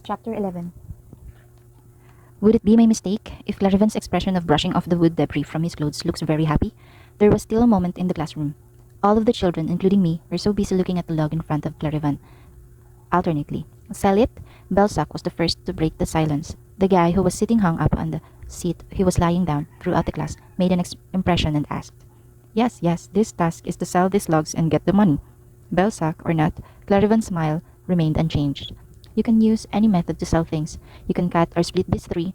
Chapter 11. Would it be my mistake if Clarivan's expression of brushing off the wood debris from his clothes looks very happy? There was still a moment in the classroom. All of the children, including me, were so busy looking at the log in front of Clarivan, alternately. Sell it? Belsac was the first to break the silence. The guy who was sitting hung up on the seat he was lying down throughout the class made an impression and asked, Yes, yes, this task is to sell these logs and get the money. Belsac or not, Clarivan's smile remained unchanged. You can use any method to sell things. You can cut or split this tree,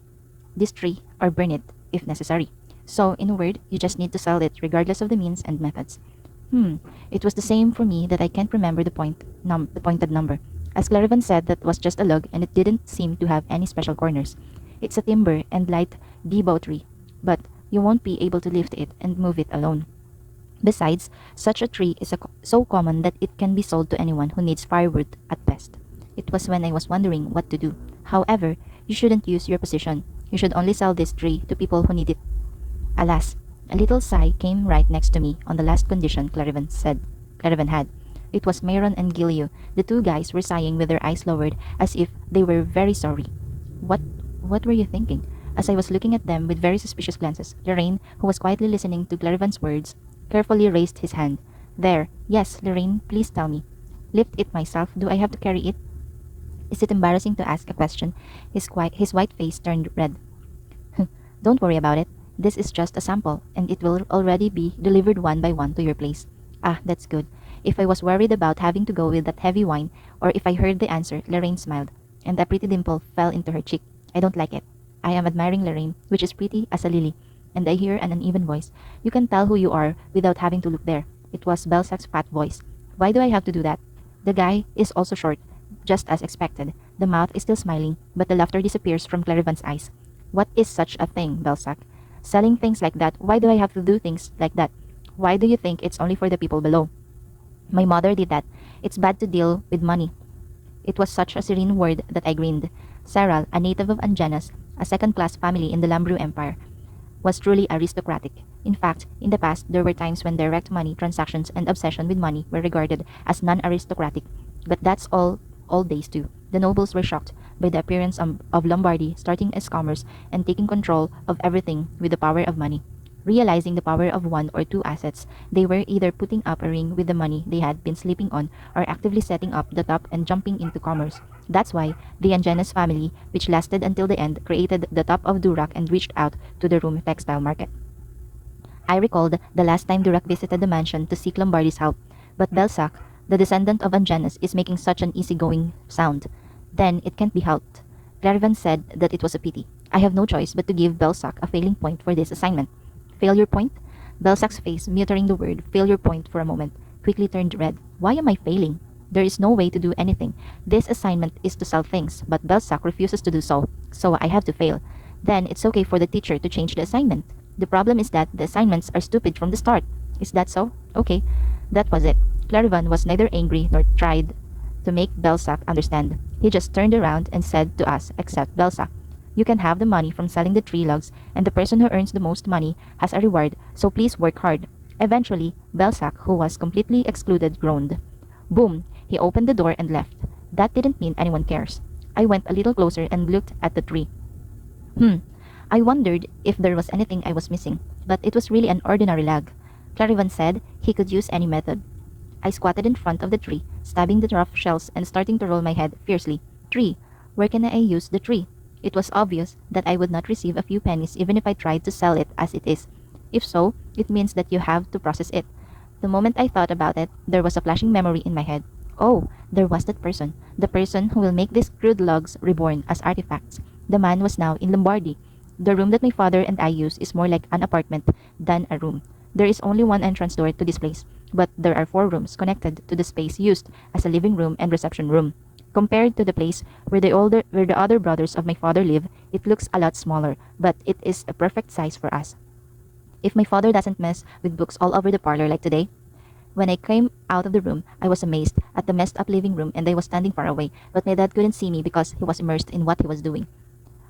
or burn it, if necessary. So, in a word, you just need to sell it regardless of the means and methods. It was the same for me that I can't remember the pointed number. As Clarivan said, that was just a log and it didn't seem to have any special corners. It's a timber and light debow tree, but you won't be able to lift it and move it alone. Besides, such a tree is so common that it can be sold to anyone who needs firewood at best. It was when I was wondering what to do. However, you shouldn't use your position. You should only sell this tree to people who need it. Alas, a little sigh came right next to me on the last condition Clarivan had. It was Mayron and Gilio. The two guys were sighing with their eyes lowered as if they were very sorry. What were you thinking? As I was looking at them with very suspicious glances, Lorraine, who was quietly listening to Clarivan's words, carefully raised his hand. There, yes, Lorraine, please tell me. Lift it myself. Do I have to carry it? Is it embarrassing to ask a question? His white face turned red. Don't worry about it. This is just a sample, and it will already be delivered one by one to your place. Ah, that's good. If I was worried about having to go with that heavy wine, or if I heard the answer, Lorraine smiled, and a pretty dimple fell into her cheek. I don't like it. I am admiring Lorraine, which is pretty as a lily, and I hear an uneven voice. You can tell who you are without having to look there. It was Belsac's fat voice. Why do I have to do that? The guy is also short, just as expected. The mouth is still smiling, but the laughter disappears from Clarivan's eyes. What is such a thing, Belsac? Selling things like that? Why do I have to do things like that? Why do you think it's only for the people below? My mother did that. It's bad to deal with money. It was such a serene word that I grinned. Saral, a native of Anjanas, a second-class family in the Lambru Empire, was truly aristocratic. In fact, in the past, there were times when direct money transactions and obsession with money were regarded as non-aristocratic. But that's all days too. The nobles were shocked by the appearance of Lombardy starting as commerce and taking control of everything with the power of money. Realizing the power of one or two assets, they were either putting up a ring with the money they had been sleeping on or actively setting up the top and jumping into commerce. That's why the Anjanas family, which lasted until the end, created the top of Durak and reached out to the Rum textile market. I recalled the last time Durak visited the mansion to seek Lombardy's help, but Belsac, the descendant of Anjanas, is making such an easygoing sound. Then it can't be helped. Clarivan said that it was a pity. I have no choice but to give Belsac a failing point for this assignment. Failure point? Belsac's face, muttering the word failure point for a moment, quickly turned red. Why am I failing? There is no way to do anything. This assignment is to sell things, but Belsac refuses to do so, so I have to fail. Then it's okay for the teacher to change the assignment. The problem is that the assignments are stupid from the start. Is that so? Okay. That was it. Clarivan was neither angry nor tried to make Belsac understand. He just turned around and said to us, except Belsac, you can have the money from selling the tree logs, and the person who earns the most money has a reward, so please work hard. Eventually, Belsac, who was completely excluded, groaned. Boom! He opened the door and left. That didn't mean anyone cares. I went a little closer and looked at the tree. I wondered if there was anything I was missing, but it was really an ordinary log. Clarivan said he could use any method. I squatted in front of the tree, stabbing the rough shells and starting to roll my head fiercely. Tree. Where can I use the tree? It was obvious that I would not receive a few pennies even if I tried to sell it as it is. If so, it means that you have to process it. The moment I thought about it, there was a flashing memory in my head. Oh, there was that person. The person who will make these crude logs reborn as artifacts. The man was now in Lombardy. The room that my father and I use is more like an apartment than a room. There is only one entrance door to this place, but there are 4 rooms connected to the space used as a living room and reception room. Compared to the place where the other brothers of my father live, it looks a lot smaller, but it is a perfect size for us. If my father doesn't mess with books all over the parlor like today. When I came out of the room, I was amazed at the messed up living room and I was standing far away, but my dad couldn't see me because he was immersed in what he was doing.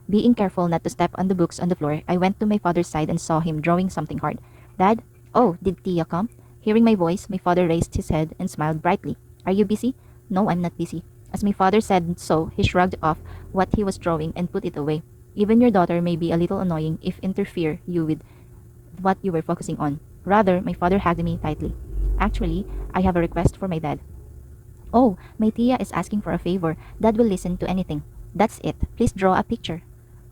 Being careful not to step on the books on the floor, I went to my father's side and saw him drawing something hard. Dad? Oh, did Tia come? Hearing my voice, my father raised his head and smiled brightly. Are you busy? No, I'm not busy. As my father said so, he shrugged off what he was drawing and put it away. Even your daughter may be a little annoying if interfere you with what you were focusing on. Rather, my father hugged me tightly. Actually, I have a request for my dad. Oh, my Tia is asking for a favor. Dad will listen to anything. That's it. Please draw a picture.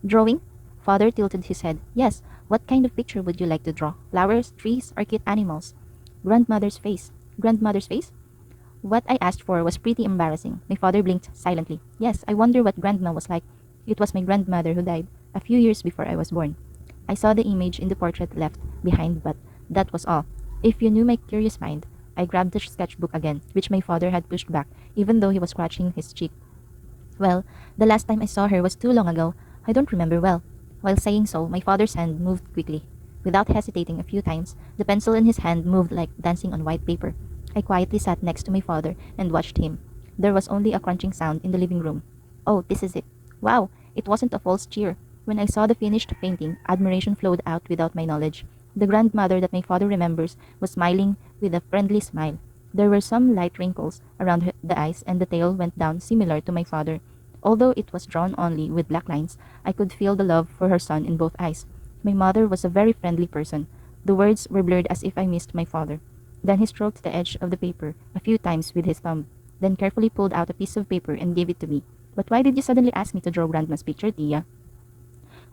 Drawing? Father tilted his head. Yes. What kind of picture would you like to draw? Flowers, trees, or cute animals? Grandmother's face. Grandmother's face? What I asked for was pretty embarrassing. My father blinked silently. Yes, I wonder what grandma was like. It was my grandmother who died a few years before I was born. I saw the image in the portrait left behind, but that was all. If you knew my curious mind, I grabbed the sketchbook again, which my father had pushed back, even though he was scratching his cheek. Well, the last time I saw her was too long ago. I don't remember well. While saying so, my father's hand moved quickly. Without hesitating a few times, the pencil in his hand moved like dancing on white paper. I quietly sat next to my father and watched him. There was only a crunching sound in the living room. Oh, this is it. Wow, it wasn't a false cheer. When I saw the finished painting, admiration flowed out without my knowledge. The grandmother that my father remembers was smiling with a friendly smile. There were some light wrinkles around the eyes, and the tail went down similar to my father. Although it was drawn only with black lines, I could feel the love for her son in both eyes. My mother was a very friendly person. The words were blurred as if I missed my father. Then he stroked the edge of the paper a few times with his thumb, then carefully pulled out a piece of paper and gave it to me. But why did you suddenly ask me to draw Grandma's picture, Tia?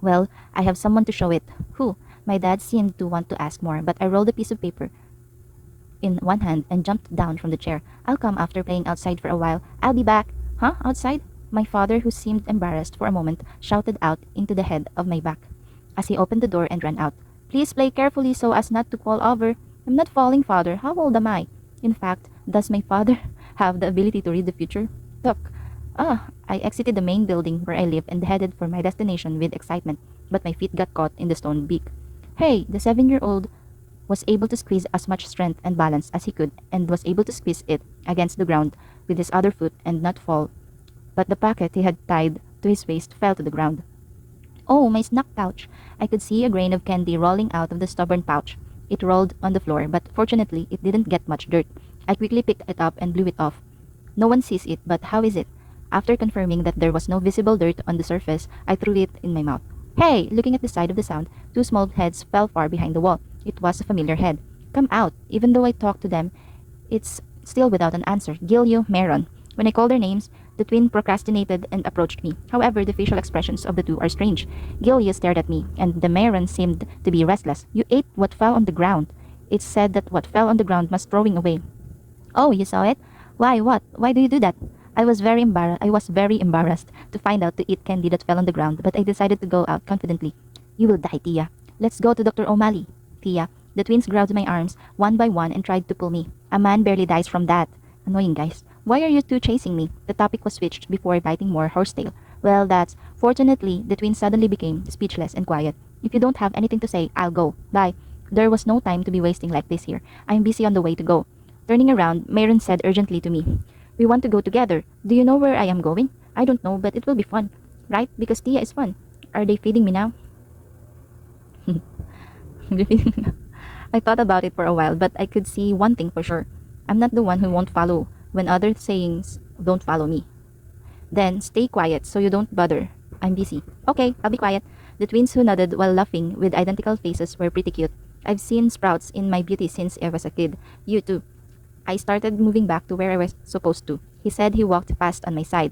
Well, I have someone to show it. Who? My dad seemed to want to ask more, but I rolled a piece of paper in one hand and jumped down from the chair. I'll come after playing outside for a while. I'll be back. Huh? Outside? My father, who seemed embarrassed for a moment, shouted out into the head of my back as he opened the door and ran out. Please play carefully so as not to fall over. I'm not falling, father. How old am I? In fact, does my father have the ability to read the future? Look. I exited the main building where I live and headed for my destination with excitement, but my feet got caught in the stone beak. Hey, the 7-year-old was able to squeeze as much strength and balance as he could and was able to squeeze it against the ground with his other foot and not fall. But the packet he had tied to his waist fell to the ground. Oh, my snack pouch! I could see a grain of candy rolling out of the stubborn pouch. It rolled on the floor, but fortunately it didn't get much dirt. I quickly picked it up and blew it off. No one sees it, but how is it? After confirming that there was no visible dirt on the surface, I threw it in my mouth. Hey! Looking at the side of the sound, two small heads fell far behind the wall. It was a familiar head. Come out! Even though I talked to them, it's still without an answer. Gilio, Meron. When I called their names, the twin procrastinated and approached me. However, the facial expressions of the two are strange. Gilio stared at me, and the Meron seemed to be restless. You ate what fell on the ground. It's said that what fell on the ground must throwing away. Oh, you saw it? Why, what? Why do you do that? I was very embarrassed to find out to eat candy that fell on the ground, but I decided to go out confidently. You will die, Tia. Let's go to Dr. O'Malley. Tia. The twins grabbed my arms one by one and tried to pull me. A man barely dies from that. Annoying guys. Why are you two chasing me? The topic was switched before biting more horsetail. Well, that's... Fortunately, the twins suddenly became speechless and quiet. If you don't have anything to say, I'll go. Bye. There was no time to be wasting like this here. I'm busy on the way to go. Turning around, Mayron said urgently to me, we want to go together. Do you know where I am going? I don't know, but it will be fun. Right? Because Tia is fun. Are they feeding me now? I thought about it for a while, but I could see one thing for sure. I'm not the one who won't follow when other sayings don't follow me. Then, stay quiet so you don't bother. I'm busy. Okay, I'll be quiet. The twins who nodded while laughing with identical faces were pretty cute. I've seen sprouts in my beauty since I was a kid. You too. I started moving back to where I was supposed to. He said he walked fast on my side,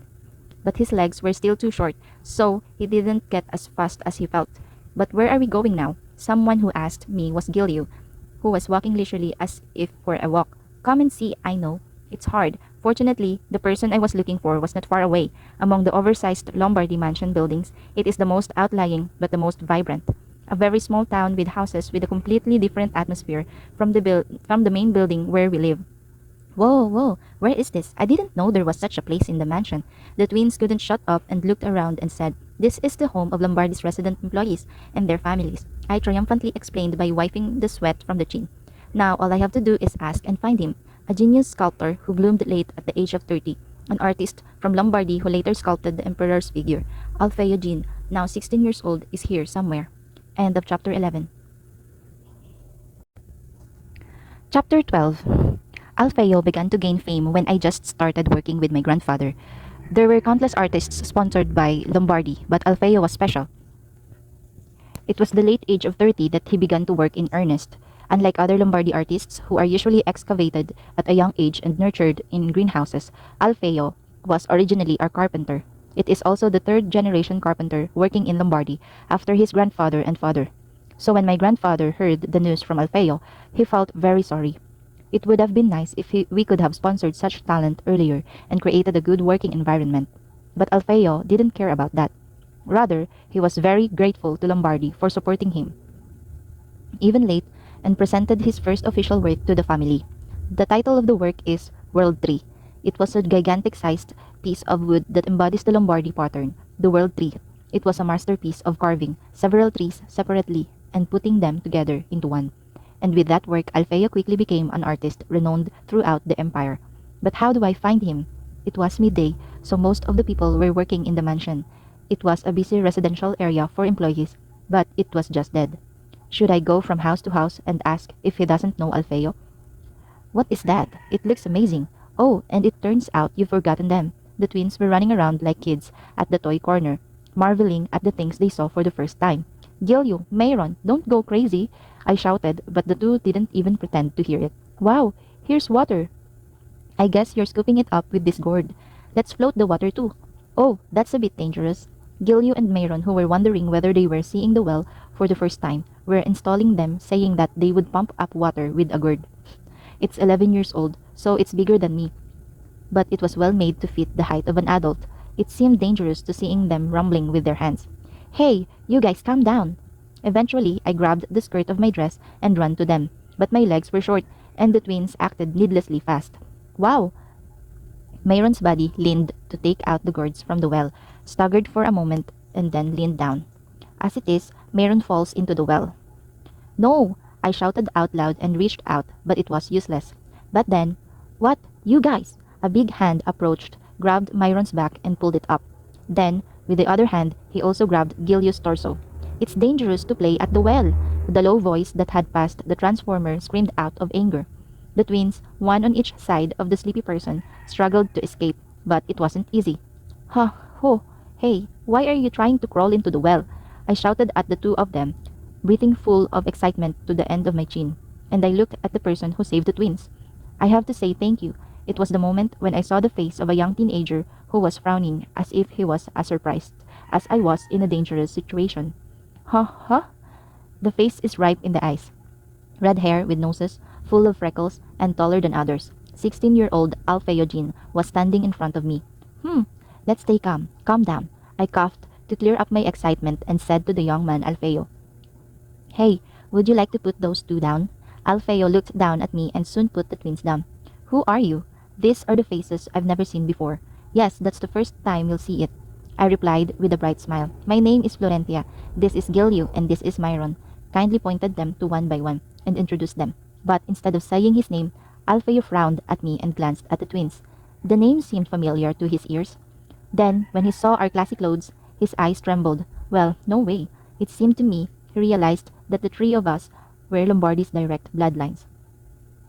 but his legs were still too short, so he didn't get as fast as he felt. But where are we going now? Someone who asked me was Gilio, who was walking leisurely as if for a walk. Come and see, I know. It's hard. Fortunately, the person I was looking for was not far away. Among the oversized Lombardy mansion buildings, it is the most outlying but the most vibrant. A very small town with houses with a completely different atmosphere from the main building where we live. Whoa, whoa, where is this? I didn't know there was such a place in the mansion. The twins couldn't shut up and looked around and said, this is the home of Lombardi's resident employees and their families. I triumphantly explained by wiping the sweat from the chin. Now all I have to do is ask and find him. A genius sculptor who bloomed late at the age of 30. An artist from Lombardy who later sculpted the emperor's figure. Alfeo Jean, now 16 years old, is here somewhere. End of chapter 11. Chapter 12. Alfeo began to gain fame when I just started working with my grandfather. There were countless artists sponsored by Lombardi, but Alfeo was special. It was the late age of 30 that he began to work in earnest. Unlike other Lombardi artists who are usually excavated at a young age and nurtured in greenhouses, Alfeo was originally a carpenter. It is also the third generation carpenter working in Lombardy after his grandfather and father. So when my grandfather heard the news from Alfeo, he felt very sorry. It would have been nice if we could have sponsored such talent earlier and created a good working environment. But Alfeo didn't care about that. Rather, he was very grateful to Lombardi for supporting him, even late, and presented his first official work to the family. The title of the work is World Tree. It was a gigantic sized piece of wood that embodies the Lombardy pattern, the World Tree. It was a masterpiece of carving several trees separately and putting them together into one. And with that work, Alfeo quickly became an artist renowned throughout the empire. But how do I find him? It was midday, so most of the people were working in the mansion. It was a busy residential area for employees, but it was just dead. Should I go from house to house and ask if he doesn't know Alfeo? What is that? It looks amazing. Oh, and it turns out you've forgotten them. The twins were running around like kids at the toy corner, marveling at the things they saw for the first time. Gilio, Mayron, don't go crazy, I shouted, but the two didn't even pretend to hear it. Wow, here's water. I guess you're scooping it up with this gourd. Let's float the water too. Oh, that's a bit dangerous. Gilio and Mayron, who were wondering whether they were seeing the well for the first time, were installing them, saying that they would pump up water with a gourd. It's 11 years old, so it's bigger than me, but it was well made to fit the height of an adult. It seemed dangerous to seeing them rumbling with their hands. Hey, you guys calm down. Eventually, I grabbed the skirt of my dress and ran to them, but my legs were short, and the twins acted needlessly fast. Wow! Mayron's body leaned to take out the gourds from the well, staggered for a moment, and then leaned down. As it is, Mayron falls into the well. No! I shouted out loud and reached out, but it was useless. But then, what? You guys! A big hand approached, grabbed Myron's back, and pulled it up. Then, with the other hand, he also grabbed Gilio's torso. It's dangerous to play at the well. The low voice that had passed the transformer screamed out of anger. The twins, one on each side of the sleepy person, struggled to escape, but it wasn't easy. Huh, ho, hey, why are you trying to crawl into the well? I shouted at the two of them, breathing full of excitement to the end of my chin, and I looked at the person who saved the twins. I have to say thank you. It was the moment when I saw the face of a young teenager who was frowning as if he was as surprised as I was in a dangerous situation. Huh, huh? The face is ripe in the eyes. Red hair with noses, full of freckles, and taller than others. 16-year-old Alfeo Jean was standing in front of me. Let's stay calm. Calm down. I coughed to clear up my excitement and said to the young man Alfeo, Hey, would you like to put those two down? Alfeo looked down at me and soon put the twins down. Who are you? These are the faces I've never seen before. Yes, that's the first time you'll see it. I replied with a bright smile. My name is Florentia. This is Gilio and this is Myron. Kindly pointed them to one by one and introduced them. But instead of saying his name, Alfeo frowned at me and glanced at the twins. The name seemed familiar to his ears. Then, when he saw our classy clothes, his eyes trembled. Well, no way. It seemed to me he realized that the three of us were Lombardi's direct bloodlines.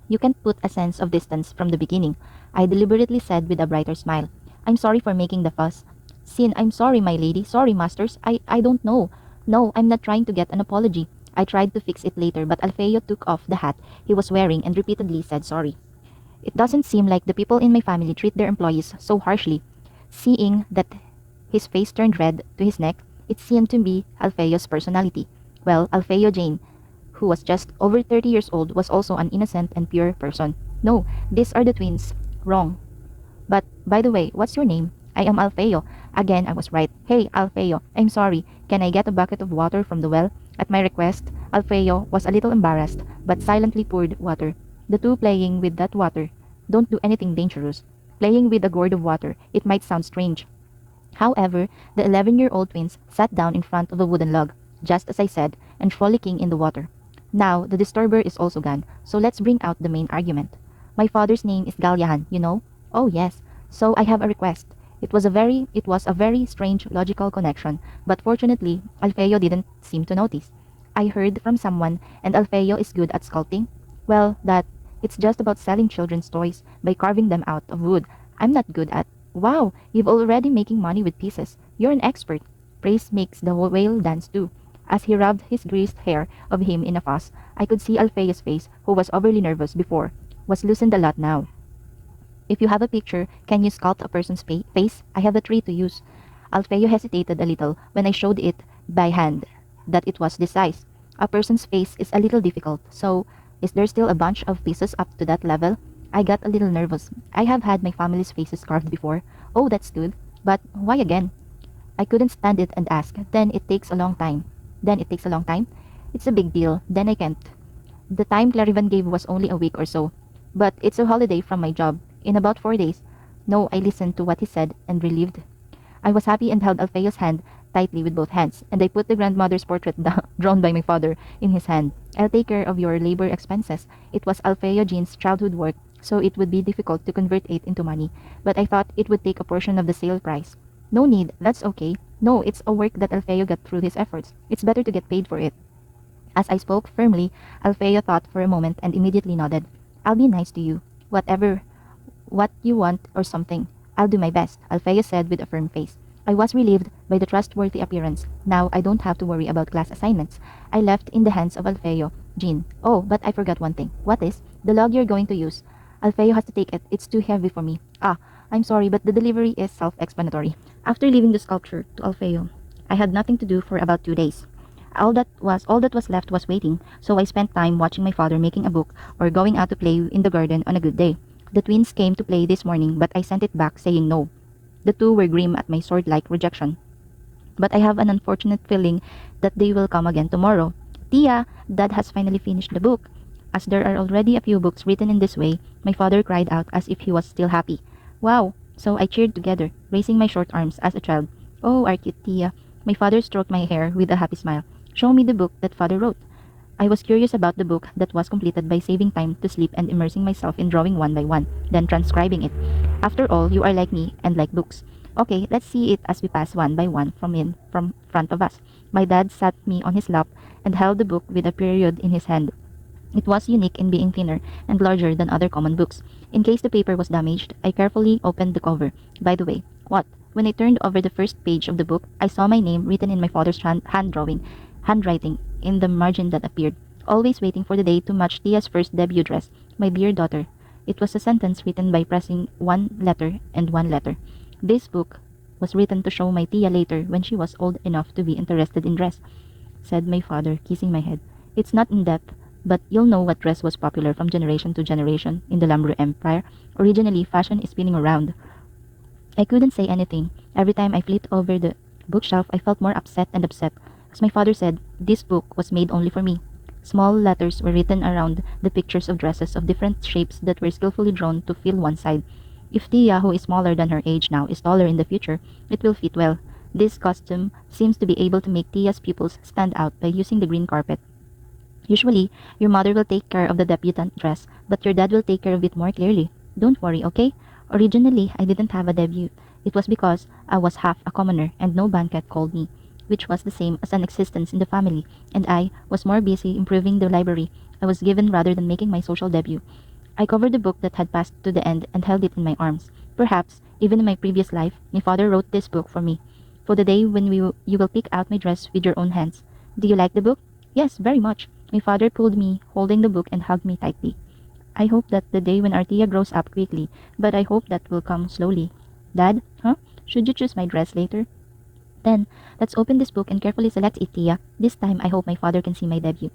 You can't put a sense of distance from the beginning, I deliberately said with a brighter smile. I'm sorry for making the fuss. Sin, I'm sorry, my lady. Sorry, masters. I don't know. No, I'm not trying to get an apology. I tried to fix it later, but Alfeo took off the hat he was wearing and repeatedly said sorry. It doesn't seem like the people in my family treat their employees so harshly. Seeing that his face turned red to his neck, it seemed to be Alfeo's personality. Well, Alfeo Jane, who was just over 30 years old, was also an innocent and pure person. No, these are the twins. Wrong. But, by the way, what's your name? I am Alfeo. Again, I was right. Hey, Alfeo, I'm sorry. Can I get a bucket of water from the well? At my request, Alfeo was a little embarrassed, but silently poured water. The two playing with that water. Don't do anything dangerous. Playing with a gourd of water, it might sound strange. However, the 11-year-old twins sat down in front of a wooden log, just as I said, and frolicking in the water. Now, the disturber is also gone, so let's bring out the main argument. My father's name is Galyahan, you know? Oh, yes. So I have a request. It was a very strange logical connection, but fortunately, Alfeo didn't seem to notice. I heard from someone, and Alfeo is good at sculpting. Well, it's just about selling children's toys by carving them out of wood. I'm not good at Wow, you've already making money with pieces. You're an expert. Praise makes the whale dance too. As he rubbed his greased hair of him in a fuss, I could see Alfea's face, who was overly nervous before, was loosened a lot now. If you have a picture, can you sculpt a person's face? I have a tree to use. Alfeo hesitated a little when I showed it by hand that it was this size. A person's face is a little difficult, so is there still a bunch of pieces up to that level? I got a little nervous. I have had my family's faces carved before. Oh, that's good. But why again? I couldn't stand it and ask. Then it takes a long time. Then it takes a long time? It's a big deal. Then I can't. The time Clarivan gave was only a week or so. But it's a holiday from my job. In about 4 days. No, I listened to what he said and relieved. I was happy and held Alfeo's hand tightly with both hands, and I put the grandmother's portrait drawn by my father in his hand. I'll take care of your labor expenses. It was Alfeo Jean's childhood work, so it would be difficult to convert it into money, but I thought it would take a portion of the sale price. No need, that's okay. No, it's a work that Alfeo got through his efforts. It's better to get paid for it. As I spoke firmly, Alfeo thought for a moment and immediately nodded. I'll be nice to you. What you want or something. I'll do my best, Alfeo said with a firm face. I was relieved by the trustworthy appearance. Now I don't have to worry about class assignments. I left in the hands of Alfeo. Jean. Oh, but I forgot one thing. What is? The log you're going to use. Alfeo has to take it. It's too heavy for me. Ah, I'm sorry, but the delivery is self-explanatory. After leaving the sculpture to Alfeo, I had nothing to do for about 2 days. All that was left was waiting, so I spent time watching my father making a book or going out to play in the garden on a good day. The twins came to play this morning, but I sent it back saying no. The two were grim at my sword-like rejection. But I have an unfortunate feeling that they will come again tomorrow. Tia, Dad has finally finished the book. As there are already a few books written in this way, my father cried out as if he was still happy. Wow! So I cheered together, raising my short arms as a child. Oh, our cute Tia. My father stroked my hair with a happy smile. Show me the book that father wrote. I was curious about the book that was completed by saving time to sleep and immersing myself in drawing one by one, then transcribing it. After all, you are like me and like books. Okay, let's see it as we pass one by one from front of us. My dad sat me on his lap and held the book with a period in his hand. It was unique in being thinner and larger than other common books. In case the paper was damaged, I carefully opened the cover. By the way, what? When I turned over the first page of the book, I saw my name written in my father's handwriting in the margin that appeared. Always waiting for the day to match Tia's first debut dress, my dear daughter. It was a sentence written by pressing one letter and one letter. This book was written to show my Tia later when she was old enough to be interested in dress, said my father, kissing my head. It's not in depth, but you'll know what dress was popular from generation to generation in the Lumber Empire. Originally, fashion is spinning around. I couldn't say anything. Every time I flipped over the bookshelf, I felt more upset and upset. As my father said, this book was made only for me. Small letters were written around the pictures of dresses of different shapes that were skillfully drawn to fill one side. If Tia, who is smaller than her age now, is taller in the future, it will fit well. This costume seems to be able to make Tia's pupils stand out by using the green carpet. Usually, your mother will take care of the debutante dress, but your dad will take care of it more clearly. Don't worry, okay? Originally, I didn't have a debut. It was because I was half a commoner and no banquet called me, which was the same as an existence in the family, and I was more busy improving the library I was given rather than making my social debut. I covered the book that had passed to the end and held it in my arms. Perhaps, even in my previous life, my father wrote this book for me, for the day when you will pick out my dress with your own hands. Do you like the book? Yes, very much. My father pulled me, holding the book, and hugged me tightly. I hope that the day when our Tia grows up quickly, but I hope that will come slowly. Dad, huh? Should you choose my dress later? Then, let's open this book and carefully select it, Tia. This time, I hope my father can see my debut.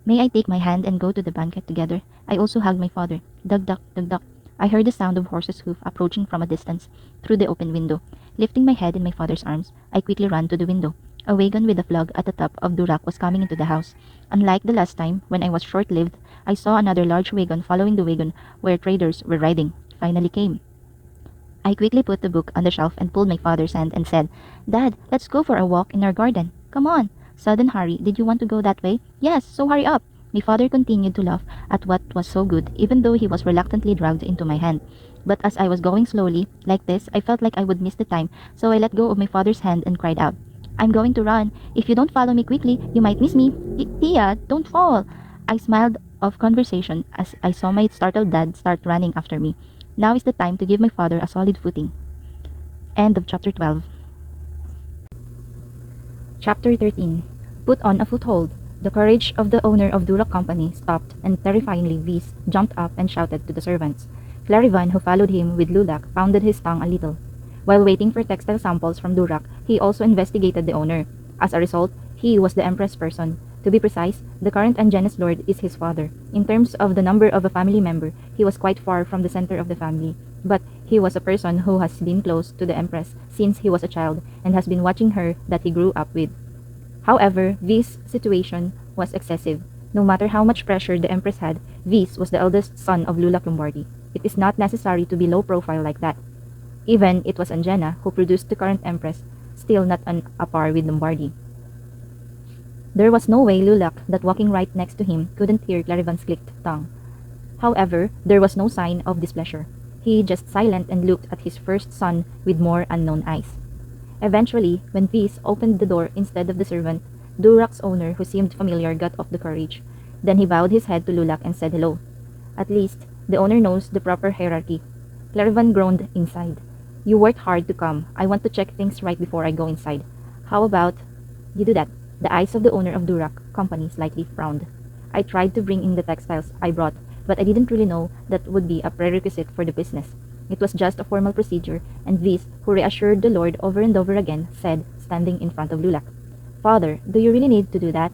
May I take my hand and go to the banquet together? I also hugged my father. Dug duck, dug duck. I heard the sound of horse's hoof approaching from a distance, through the open window. Lifting my head in my father's arms, I quickly ran to the window. A wagon with a flag at the top of Durak was coming into the house. Unlike the last time, when I was short-lived, I saw another large wagon following the wagon where traders were riding. Finally came. I quickly put the book on the shelf and pulled my father's hand and said, Dad, let's go for a walk in our garden. Come on. Sudden hurry. Did you want to go that way? Yes, so hurry up. My father continued to laugh at what was so good, even though he was reluctantly dragged into my hand. But as I was going slowly, like this, I felt like I would miss the time, so I let go of my father's hand and cried out, I'm going to run. If you don't follow me quickly, you might miss me. Tia, don't fall. I smiled off conversation as I saw my startled dad start running after me. Now is the time to give my father a solid footing. End of chapter 12. Chapter 13. Put on a foothold. The courage of the owner of Duroc Company stopped, and terrifyingly Vis jumped up and shouted to the servants. Clarivan, who followed him with Lulac, pounded his tongue a little. While waiting for textile samples from Duroc, he also investigated the owner. As a result, he was the Empress person. To be precise, the current Angenes Lord is his father. In terms of the number of a family member, he was quite far from the center of the family. But he was a person who has been close to the Empress since he was a child and has been watching her that he grew up with. However, V's situation was excessive. No matter how much pressure the Empress had, Vis was the eldest son of Lulac Lombardi. It is not necessary to be low profile like that. Even it was Angena who produced the current Empress, still not on a par with Lombardi. There was no way Lulac, that walking right next to him, couldn't hear Clarivan's clicked tongue. However, there was no sign of displeasure. He just silent and looked at his first son with more unknown eyes. Eventually, when Vis opened the door instead of the servant, Durac's owner, who seemed familiar, got off the carriage. Then he bowed his head to Lulac and said hello. At least, the owner knows the proper hierarchy. Clarivan groaned inside. You worked hard to come. I want to check things right before I go inside. How about you do that? The eyes of the owner of Durac Company slightly frowned. I tried to bring in the textiles I brought, but I didn't really know that would be a prerequisite for the business. It was just a formal procedure, and Vis, who reassured the Lord over and over again, said, standing in front of Lulac, Father, do you really need to do that?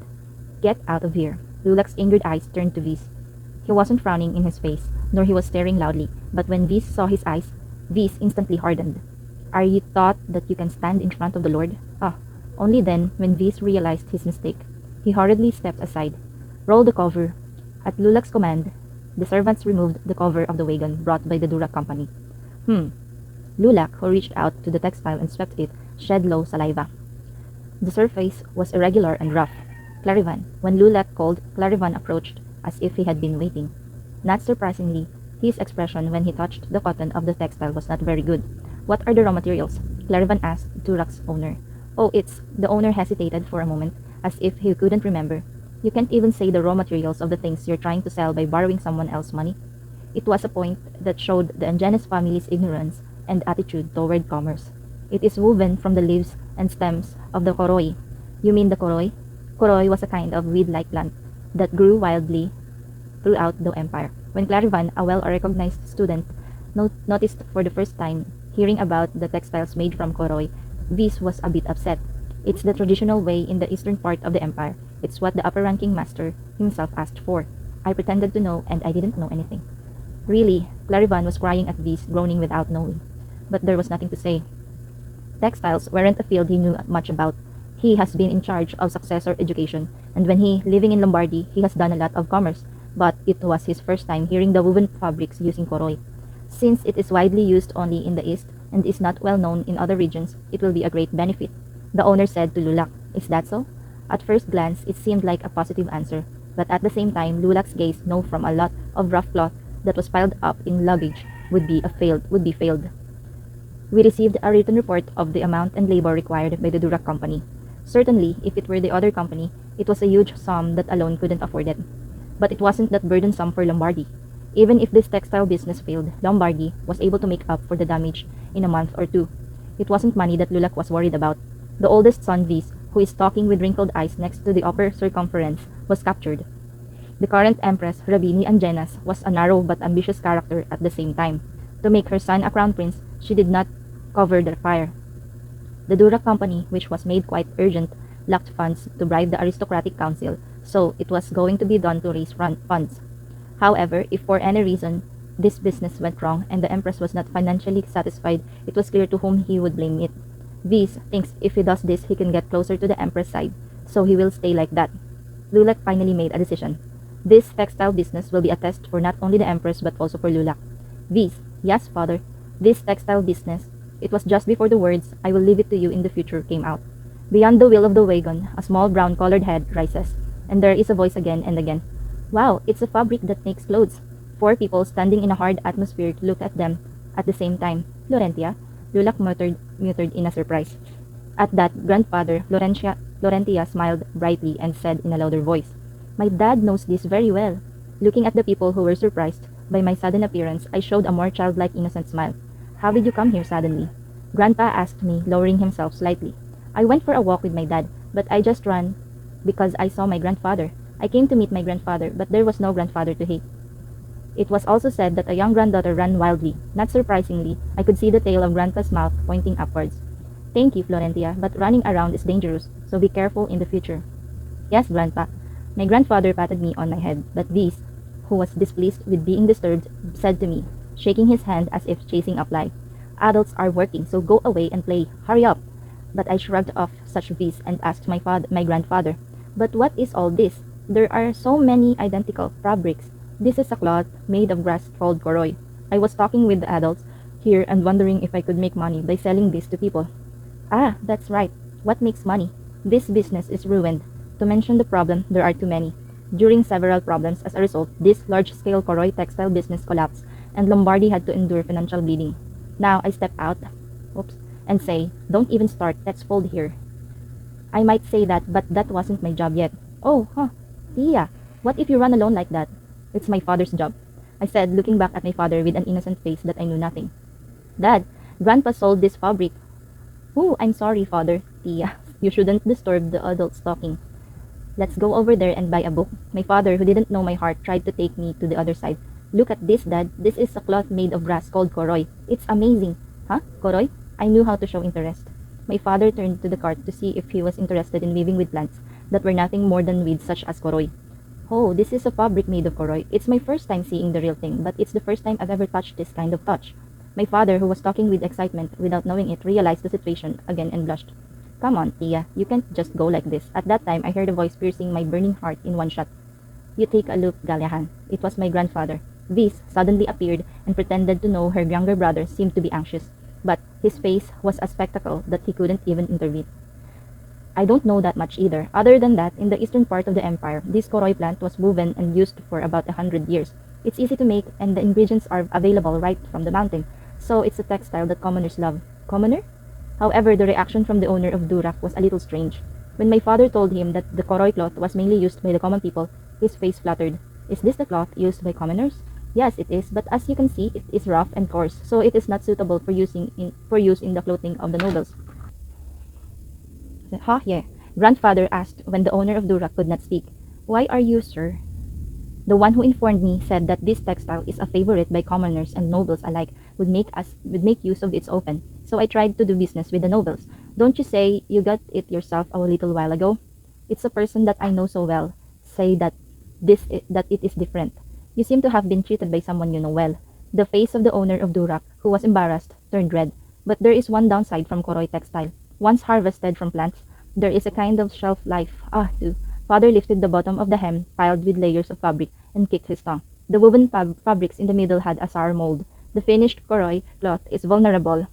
Get out of here. Lulac's angered eyes turned to Vis. He wasn't frowning in his face, nor he was staring loudly, but when Vis saw his eyes, Vis instantly hardened. Are you thought that you can stand in front of the Lord? Ah, only then, when Vis realized his mistake, he hurriedly stepped aside. Roll the cover. At Lulac's command, the servants removed the cover of the wagon brought by the Durac Company. Lulac, who reached out to the textile and swept it, shed low saliva. The surface was irregular and rough. Clarivan. When Lulac called, Clarivan approached, as if he had been waiting. Not surprisingly, his expression when he touched the cotton of the textile was not very good. What are the raw materials? Clarivan asked Durac's owner. Oh, it's... The owner hesitated for a moment, as if he couldn't remember. You can't even say the raw materials of the things you're trying to sell by borrowing someone else's money. It was a point that showed the Angenes family's ignorance and attitude toward commerce. It is woven from the leaves and stems of the koroi. You mean the koroi? Koroi was a kind of weed-like plant that grew wildly throughout the empire. When Clarivan, a well-recognized student, noticed for the first time hearing about the textiles made from koroi, Vis was a bit upset. It's the traditional way in the eastern part of the empire. It's what the upper-ranking master himself asked for. I pretended to know, and I didn't know anything. Really, Clarivan was crying at Vis, groaning without knowing. But there was nothing to say. Textiles weren't a field he knew much about. He has been in charge of successor education, and when living in Lombardy, he has done a lot of commerce, but it was his first time hearing the woven fabrics using koroi. Since it is widely used only in the east and is not well known in other regions, it will be a great benefit. The owner said to Lulac, Is that so? At first glance, it seemed like a positive answer, but at the same time, Lulac's gaze knew from a lot of rough cloth that was piled up in luggage would be failed. We received a written report of the amount and labor required by the Durac Company. Certainly, if it were the other company, it was a huge sum that alone couldn't afford it. But it wasn't that burdensome for Lombardy. Even if this textile business failed, Lombardy was able to make up for the damage in a month or two. It wasn't money that Lulac was worried about. The oldest son, Vis, who is talking with wrinkled eyes next to the upper circumference, was captured. The current Empress, Rabini Angenas, was a narrow but ambitious character at the same time. To make her son a crown prince, she did not cover the fire. The Durac Company, which was made quite urgent, lacked funds to bribe the aristocratic council, so it was going to be done to raise funds. However, if for any reason this business went wrong and the Empress was not financially satisfied, it was clear to whom he would blame it. Vis thinks if he does this, he can get closer to the Empress side, so he will stay like that. Lulac finally made a decision. This textile business will be a test for not only the Empress but also for Lulac. Vis, yes, father, this textile business. It was just before the words, I will leave it to you in the future, came out. Beyond the wheel of the wagon, a small brown-colored head rises, and there is a voice again and again. Wow, it's a fabric that makes clothes. 4 people standing in a hard atmosphere looked at them at the same time. Laurentia, Lulac muttered in a surprise. At that, grandfather Laurentia smiled brightly and said in a louder voice, My dad knows this very well. Looking at the people who were surprised by my sudden appearance, I showed a more childlike innocent smile. How did you come here suddenly? Grandpa asked me, lowering himself slightly. I went for a walk with my dad, but I just ran because I saw my grandfather. I came to meet my grandfather, but there was no grandfather to hate. It was also said that a young granddaughter ran wildly. Not surprisingly, I could see the tail of Grandpa's mouth pointing upwards. Thank you, Florentia, but running around is dangerous, so be careful in the future. Yes, Grandpa. My grandfather patted me on my head, but Beast, who was displeased with being disturbed, said to me, shaking his hand as if chasing a fly, Adults are working, so go away and play. Hurry up. But I shrugged off such beast and asked my grandfather, But what is all this? There are so many identical fabrics. This is a cloth made of grass called koroy. I was talking with the adults here and wondering if I could make money by selling this to people. Ah, that's right. What makes money? This business is ruined. To mention the problem, there are too many. During several problems, as a result, this large-scale Koroy textile business collapsed, and Lombardi had to endure financial bleeding. Now I step out, oops, and say, don't even start, let's fold here. I might say that, but that wasn't my job yet. Oh, huh, Tia, what if you run alone like that? It's my father's job, I said, looking back at my father with an innocent face that I knew nothing. Dad, Grandpa sold this fabric. Oh, I'm sorry, Father, Tia. You shouldn't disturb the adults talking. Let's go over there and buy a book. My father, who didn't know my heart, tried to take me to the other side. Look at this, Dad. This is a cloth made of grass called koroy. It's amazing. Huh? Koroy? I knew how to show interest. My father turned to the cart to see if he was interested in weaving with plants that were nothing more than weeds such as koroy. Oh, this is a fabric made of koroy. It's my first time seeing the real thing, but it's the first time I've ever touched this kind of touch. My father, who was talking with excitement without knowing it, realized the situation again and blushed. Come on, Tia, you can't just go like this. At that time, I heard a voice piercing my burning heart in one shot. You take a look, Galyahan. It was my grandfather. This suddenly appeared and pretended to know her younger brother seemed to be anxious, but his face was a spectacle that he couldn't even intervene. I don't know that much either. Other than that, in the eastern part of the empire, this koroy plant was woven and used for about 100 years. It's easy to make, and the ingredients are available right from the mountain, so it's a textile that commoners love. Commoner? However, the reaction from the owner of Durak was a little strange. When my father told him that the koroy cloth was mainly used by the common people, his face fluttered. Is this the cloth used by commoners? Yes, it is, but as you can see, it is rough and coarse, so it is not suitable for use in the clothing of the nobles. Ha, yeah. Grandfather asked when the owner of Durak could not speak. Why are you, sir? The one who informed me said that this textile is a favorite by commoners and nobles alike would make use of its open. So I tried to do business with the nobles. Don't you say you got it yourself a little while ago? It's a person that I know so well. Say that that it is different. You seem to have been treated by someone you know well. The face of the owner of Durak, who was embarrassed, turned red. But there is one downside from Koroy textile. Once harvested from plants, there is a kind of shelf life. Too. Father lifted the bottom of the hem, piled with layers of fabric, and kicked his tongue. The woven fabrics in the middle had a sour mold. The finished Koroy cloth is vulnerable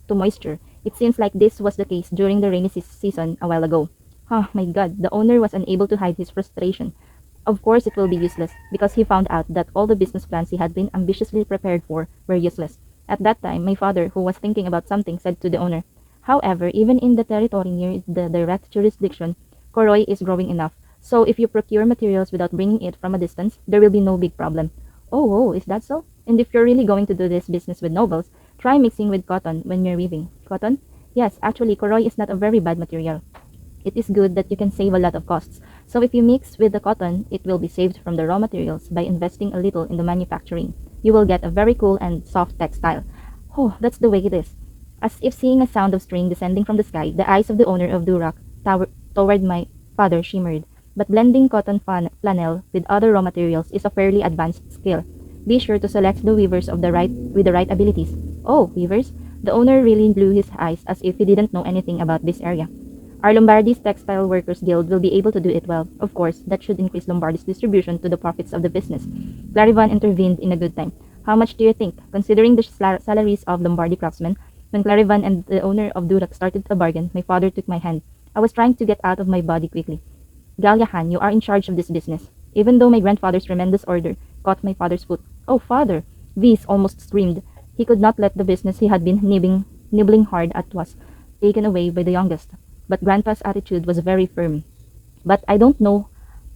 to moisture. It seems like this was the case during the rainy season a while ago. My God, the owner was unable to hide his frustration. Of course it will be useless, because he found out that all the business plans he had been ambitiously prepared for were useless. At that time, my father, who was thinking about something, said to the owner, However, even in the territory near the direct jurisdiction, Koroy is growing enough. So if you procure materials without bringing it from a distance, there will be no big problem. Oh, is that so? And if you're really going to do this business with nobles, try mixing with cotton when you're weaving. Cotton? Yes, actually, Koroy is not a very bad material. It is good that you can save a lot of costs. So if you mix with the cotton, it will be saved from the raw materials by investing a little in the manufacturing. You will get a very cool and soft textile. Oh, that's the way it is. As if seeing a sound of string descending from the sky, the eyes of the owner of Durak toward my father shimmered. But blending cotton flannel with other raw materials is a fairly advanced skill. Be sure to select the weavers with the right abilities. Oh, weavers? The owner really blew his eyes as if he didn't know anything about this area. Our Lombardy's Textile Workers Guild will be able to do it well. Of course, that should increase Lombardy's distribution to the profits of the business. Clarivan intervened in a good time. How much do you think? Considering the salaries of Lombardy craftsmen, when Clarivan and the owner of Durak started a bargain, my father took my hand. I was trying to get out of my body quickly. Galyahan, you are in charge of this business. Even though my grandfather's tremendous order caught my father's foot. Oh, father! Vis almost screamed. He could not let the business he had been nibbling hard at was taken away by the youngest. But Grandpa's attitude was very firm. But I don't know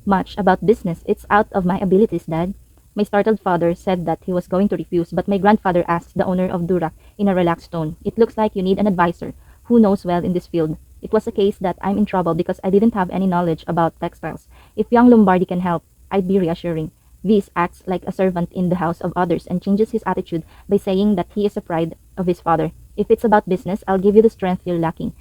much about business. It's out of my abilities, Dad. My startled father said that he was going to refuse, but my grandfather asked the owner of Durak in a relaxed tone. "It looks like you need an advisor who knows well in this field." It was a case that I'm in trouble because I didn't have any knowledge about textiles. If young Lombardi can help, I'd be reassuring. Viz acts like a servant in the house of others and changes his attitude by saying that he is a pride of his father. "If it's about business, I'll give you the strength you're lacking.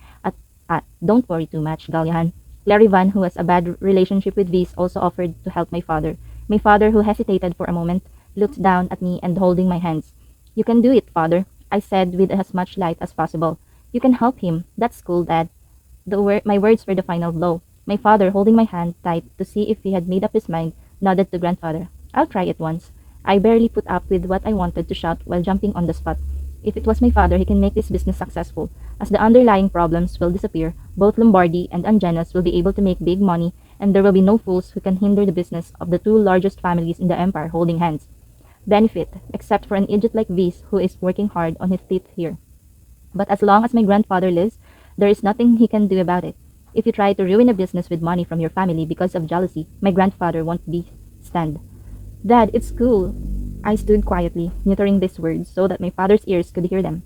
Don't worry too much, Galyahan." Clarivan, who has a bad relationship with Viz, also offered to help my father. My father, who hesitated for a moment, looked down at me and holding my hands. "You can do it, father," I said with as much light as possible. "You can help him. That's cool, Dad." My words were the final blow. My father, holding my hand tight to see if he had made up his mind, nodded to grandfather. "I'll try it once." I barely put up with what I wanted to shout while jumping on the spot. If it was my father, he can make this business successful. As the underlying problems will disappear, both Lombardi and Angenas will be able to make big money, and there will be no fools who can hinder the business of the two largest families in the empire holding hands. Benefit, except for an idiot like Viz who is working hard on his teeth here. But as long as my grandfather lives, there is nothing he can do about it. If you try to ruin a business with money from your family because of jealousy, my grandfather won't be stand. "Dad, it's cool." I stood quietly, neutering these words so that my father's ears could hear them.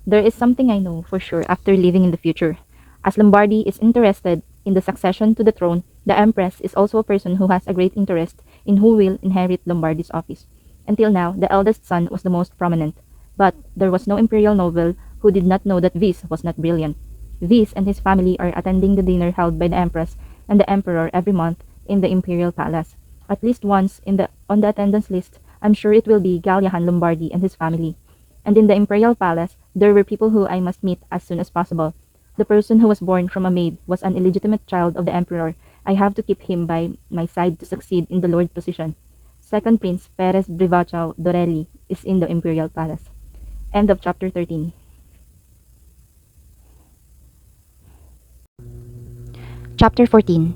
"There is something I know for sure after living in the future. As Lombardi is interested in the succession to the throne, the Empress is also a person who has a great interest in who will inherit Lombardi's office. Until now, the eldest son was the most prominent. But there was no imperial noble who did not know that Viz was not brilliant. Viz and his family are attending the dinner held by the Empress and the Emperor every month in the imperial palace. At least once on the attendance list, I'm sure it will be Galyahan Lombardi and his family. And in the imperial palace, there were people who I must meet as soon as possible. The person who was born from a maid was an illegitimate child of the emperor. I have to keep him by my side to succeed in the lord position. Second Prince Perez Brivachao Dorelli is in the imperial palace." End of chapter 13. Chapter 14.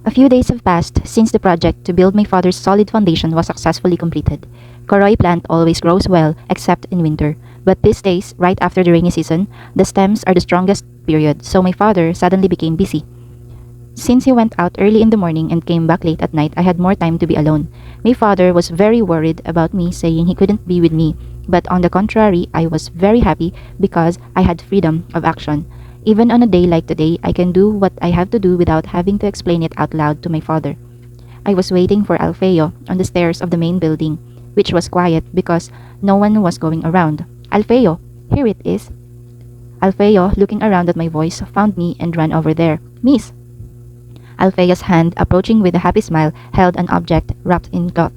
A few days have passed since the project to build my father's solid foundation was successfully completed. Koroi plant always grows well except in winter, but these days, right after the rainy season, the stems are the strongest period, so my father suddenly became busy. Since he went out early in the morning and came back late at night, I had more time to be alone. My father was very worried about me, saying he couldn't be with me, but on the contrary, I was very happy because I had freedom of action. Even on a day like today, I can do what I have to do without having to explain it out loud to my father. I was waiting for Alfeo on the stairs of the main building, which was quiet because no one was going around. "Alfeo, here it is." Alfeo, looking around at my voice, found me and ran over there. "Miss." Alfeo's hand, approaching with a happy smile, held an object wrapped in cloth.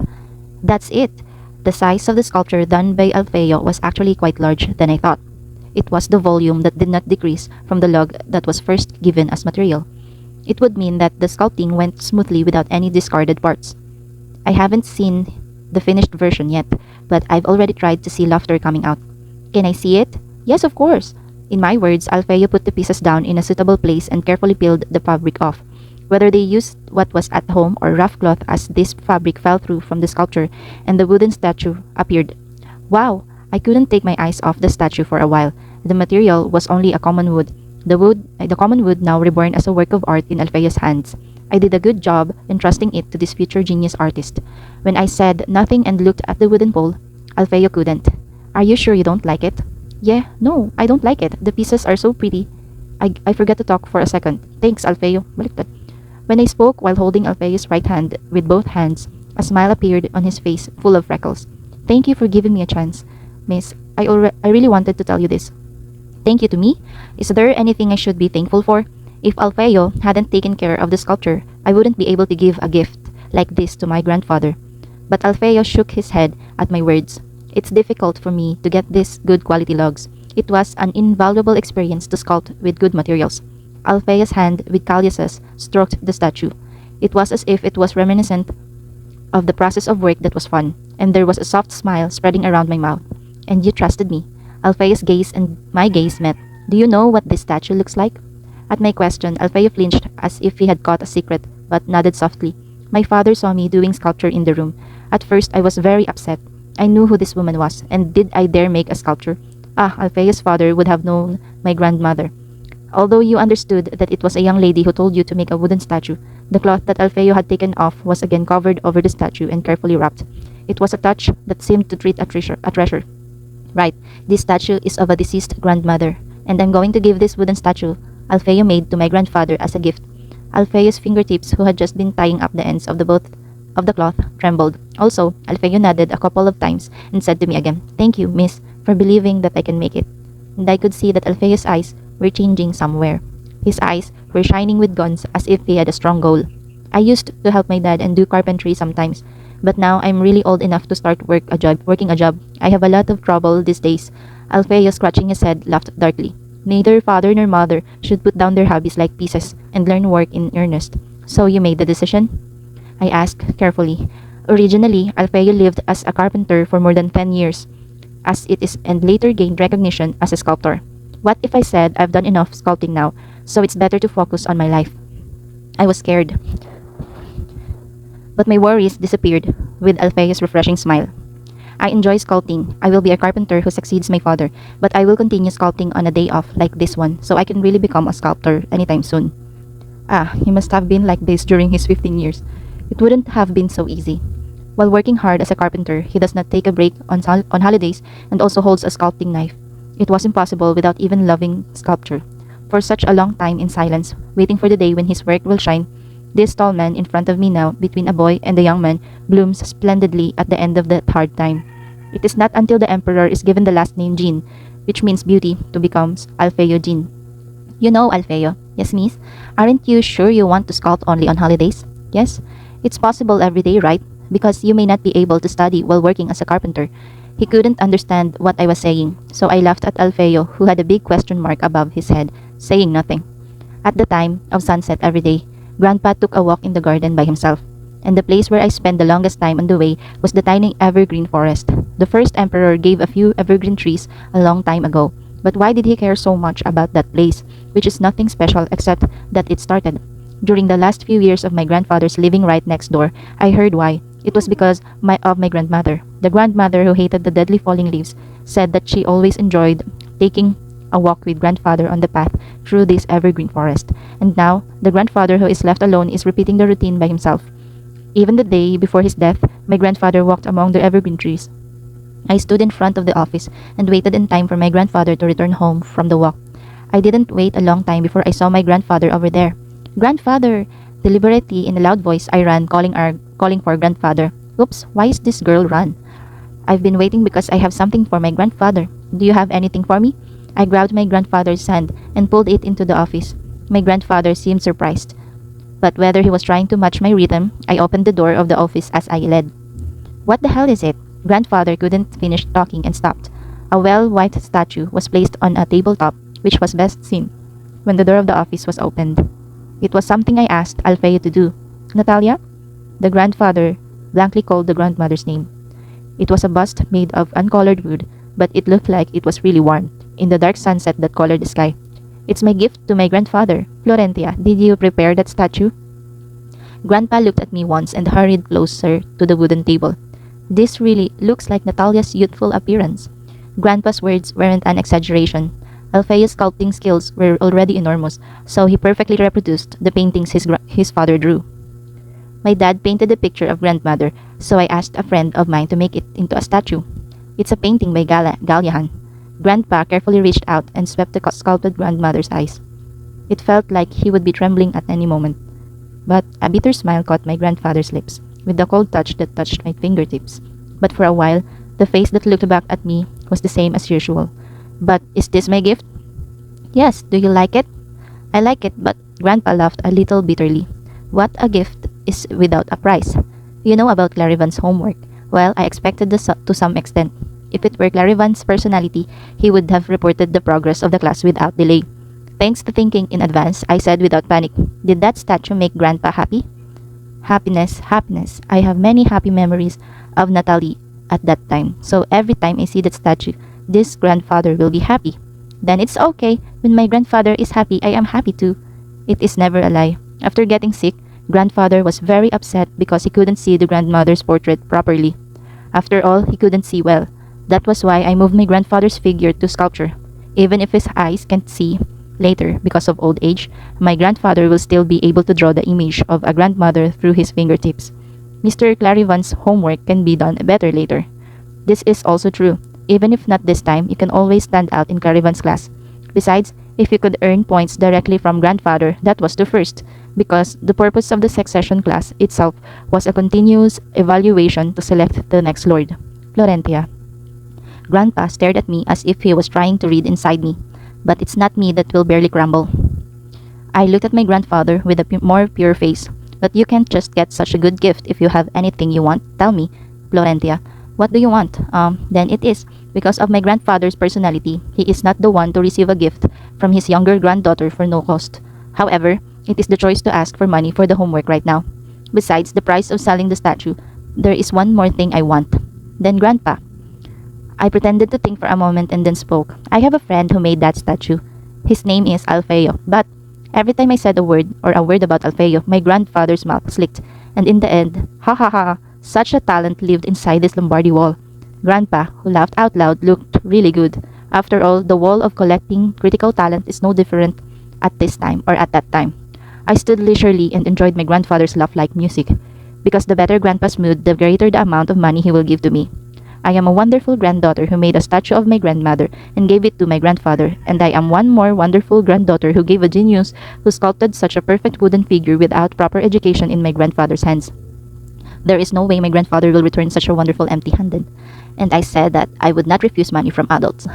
"That's it." The size of the sculpture done by Alfeo was actually quite larger than I thought. It was the volume that did not decrease from the log that was first given as material. It would mean that the sculpting went smoothly without any discarded parts. I haven't seen the finished version yet, but I've already tried to see laughter coming out. "Can I see it?" "Yes, of course." In my words, Alfeo put the pieces down in a suitable place and carefully peeled the fabric off. Whether they used what was at home or rough cloth, as this fabric fell through from the sculpture and the wooden statue appeared. Wow! I couldn't take my eyes off the statue for a while. The material was only a common wood. The common wood now reborn as a work of art in Alfeo's hands. I did a good job entrusting it to this future genius artist. When I said nothing and looked at the wooden pole, Alfeo couldn't. "Are you sure you don't like it?" "Yeah, no, I don't like it. The pieces are so pretty." I forgot to talk for a second. "Thanks, Alfeo." Baliktad. When I spoke while holding Alfeo's right hand with both hands, a smile appeared on his face full of freckles. "Thank you for giving me a chance, Miss. I really wanted to tell you this." "Thank you to me? Is there anything I should be thankful for? If Alfeo hadn't taken care of the sculpture, I wouldn't be able to give a gift like this to my grandfather." But Alfeo shook his head at my words. "It's difficult for me to get these good quality logs. It was an invaluable experience to sculpt with good materials." Alfeo's hand with Callias's stroked the statue. It was as if it was reminiscent of the process of work that was fun, and there was a soft smile spreading around my mouth. "And you trusted me." Alfeo's gaze and my gaze met. "Do you know what this statue looks like?" At my question, Alfeo flinched as if he had caught a secret, but nodded softly. My father saw me doing sculpture in the room. At first, I was very upset. I knew who this woman was, and did I dare make a sculpture? Alfeo's father would have known my grandmother. "Although you understood that it was a young lady who told you to make a wooden statue, the cloth that Alfeo had taken off was again covered over the statue and carefully wrapped. It was a touch that seemed to treat a treasure. Right, this statue is of a deceased grandmother, and I'm going to give this wooden statue Alfeo made to my grandfather as a gift. Alfeo's fingertips, who had just been tying up the ends of the both of the cloth, trembled. Also, Alfeo nodded a couple of times and said to me again, "Thank you, miss, for believing that I can make it." And I could see that Alfeo's eyes were changing somewhere. His eyes were shining with guns as if he had a strong goal. I used to help my dad and do carpentry sometimes, but now I'm really old enough to start working a job. I have a lot of trouble these days. Alfeo, scratching his head, laughed darkly. Neither father nor mother should put down their hobbies like pieces and learn work in earnest. So you made the decision? I asked carefully. Originally, Alfeo lived as a carpenter for more than 10 years, as it is, and later gained recognition as a sculptor. What if I said I've done enough sculpting now, so it's better to focus on my life? I was scared, but my worries disappeared with Alfeo's refreshing smile. I enjoy sculpting. I will be a carpenter who succeeds my father, but I will continue sculpting on a day off like this one, so I can really become a sculptor anytime soon. Ah, he must have been like this during his 15 years. It wouldn't have been so easy. While working hard as a carpenter, he does not take a break on holidays and also holds a sculpting knife. It was impossible without even loving sculpture. For such a long time in silence, waiting for the day when his work will shine, this tall man in front of me now, between a boy and a young man, blooms splendidly at the end of that hard time. It is not until the emperor is given the last name Jin, which means beauty, to becomes Alfeo Jin. You know, Alfeo. Yes, miss? Aren't you sure you want to sculpt only on holidays? Yes? It's possible every day, right? Because you may not be able to study while working as a carpenter. He couldn't understand what I was saying, so I laughed at Alfeo, who had a big question mark above his head, saying nothing. At the time of sunset every day, Grandpa took a walk in the garden by himself, and the place where I spent the longest time on the way was the tiny evergreen forest. The first emperor gave a few evergreen trees a long time ago, but why did he care so much about that place, which is nothing special except that it started? During the last few years of my grandfather's living right next door, I heard why. It was because of my grandmother. The grandmother who hated the deadly falling leaves said that she always enjoyed taking a walk with grandfather on the path through this evergreen forest. And now, the grandfather who is left alone is repeating the routine by himself. Even the day before his death, my grandfather walked among the evergreen trees. I stood in front of the office and waited in time for my grandfather to return home from the walk. I didn't wait a long time before I saw my grandfather over there. "Grandfather!" Deliberately, in a loud voice, I ran, calling for grandfather. Oops, why is this girl run? I've been waiting because I have something for my grandfather. Do you have anything for me? I grabbed my grandfather's hand and pulled it into the office. My grandfather seemed surprised, but whether he was trying to match my rhythm, I opened the door of the office as I led. "What the hell is it?" Grandfather couldn't finish talking and stopped. A well-white statue was placed on a tabletop, which was best seen when the door of the office was opened. It was something I asked Alfeo to do. "Natalia?" The grandfather blankly called the grandmother's name. It was a bust made of uncolored wood, but it looked like it was really warm in the dark sunset that colored the sky. "It's my gift to my grandfather. Florentia, did you prepare that statue?" Grandpa looked at me once and hurried closer to the wooden table. "This really looks like Natalia's youthful appearance." Grandpa's words weren't an exaggeration. Alfeo's sculpting skills were already enormous, so he perfectly reproduced the paintings his father drew. My dad painted a picture of grandmother, so I asked a friend of mine to make it into a statue. It's a painting by Galliahan. Grandpa carefully reached out and swept the sculpted grandmother's eyes. It felt like he would be trembling at any moment. But a bitter smile caught my grandfather's lips, with the cold touch that touched my fingertips. But for a while, the face that looked back at me was the same as usual. "But is this my gift?" "Yes, do you like it?" "I like it," but Grandpa laughed a little bitterly. "What a gift is without a price. You know about Clarivan's homework. Well, I expected this to some extent. If it were Clarivan's personality, he would have reported the progress of the class without delay. Thanks to thinking in advance, I said without panic, "Did that statue make Grandpa happy?" "Happiness, happiness. I have many happy memories of Natalie at that time. So every time I see that statue, this grandfather will be happy. Then it's okay. When my grandfather is happy, I am happy too." It is never a lie. After getting sick, grandfather was very upset because he couldn't see the grandmother's portrait properly. After all, he couldn't see well. That was why I moved my grandfather's figure to sculpture. Even if his eyes can't see later because of old age, my grandfather will still be able to draw the image of a grandmother through his fingertips. Mr. Clarivan's homework can be done better later. This is also true. Even if not this time, you can always stand out in Clarivan's class. Besides, if you could earn points directly from grandfather, that was the first, because the purpose of the succession class itself was a continuous evaluation to select the next lord. Florentia. Grandpa stared at me as if he was trying to read inside me. But it's not me that will barely crumble. I looked at my grandfather with a more pure face. But you can't just get such a good gift if you have anything you want. Tell me, Florentia, what do you want? Then it is. Because of my grandfather's personality, he is not the one to receive a gift from his younger granddaughter for no cost. However, it is the choice to ask for money for the homework right now. Besides the price of selling the statue, there is one more thing I want. Then Grandpa. I pretended to think for a moment and then spoke. I have a friend who made that statue. His name is Alfeo, but every time I said a word or a word about Alfeo, my grandfather's mouth slicked, and in the end, ha ha ha, such a talent lived inside this Lombardy wall. Grandpa, who laughed out loud, looked really good. After all, the wall of collecting critical talent is no different at this time or at that time. I stood leisurely and enjoyed my grandfather's laugh like music, because the better Grandpa's mood, the greater the amount of money he will give to me. I am a wonderful granddaughter who made a statue of my grandmother and gave it to my grandfather, and I am one more wonderful granddaughter who gave a genius who sculpted such a perfect wooden figure without proper education in my grandfather's hands. There is no way my grandfather will return such a wonderful empty-handed. And I said that I would not refuse money from adults.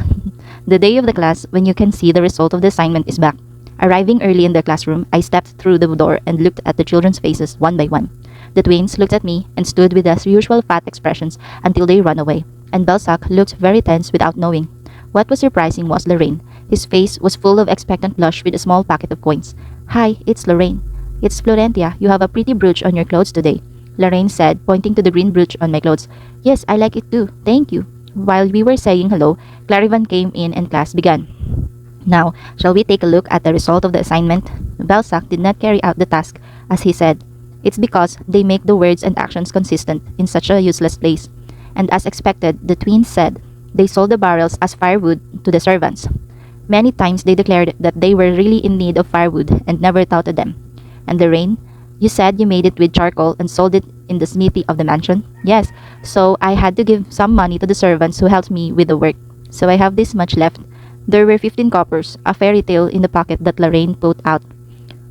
The day of the class, when you can see the result of the assignment is back. Arriving early in the classroom, I stepped through the door and looked at the children's faces one by one. The twins looked at me and stood with their usual fat expressions until they ran away, and Belsac looked very tense without knowing. What was surprising was Lorraine. His face was full of expectant blush with a small packet of coins. "Hi, it's Lorraine." "It's Florentia. You have a pretty brooch on your clothes today," Lorraine said, pointing to the green brooch on my clothes. "Yes, I like it too. Thank you." While we were saying hello, Clarivan came in and class began. "Now, shall we take a look at the result of the assignment?" Belsac did not carry out the task, as he said. "It's because they make the words and actions consistent in such a useless place." And as expected, the twins said they sold the barrels as firewood to the servants. Many times they declared that they were really in need of firewood and never thought of them. "And the rain? You said you made it with charcoal and sold it in the smithy of the mansion?" "Yes, so I had to give some money to the servants who helped me with the work. So I have this much left." There were 15 coppers, a fairy tale in the pocket that Lorraine put out.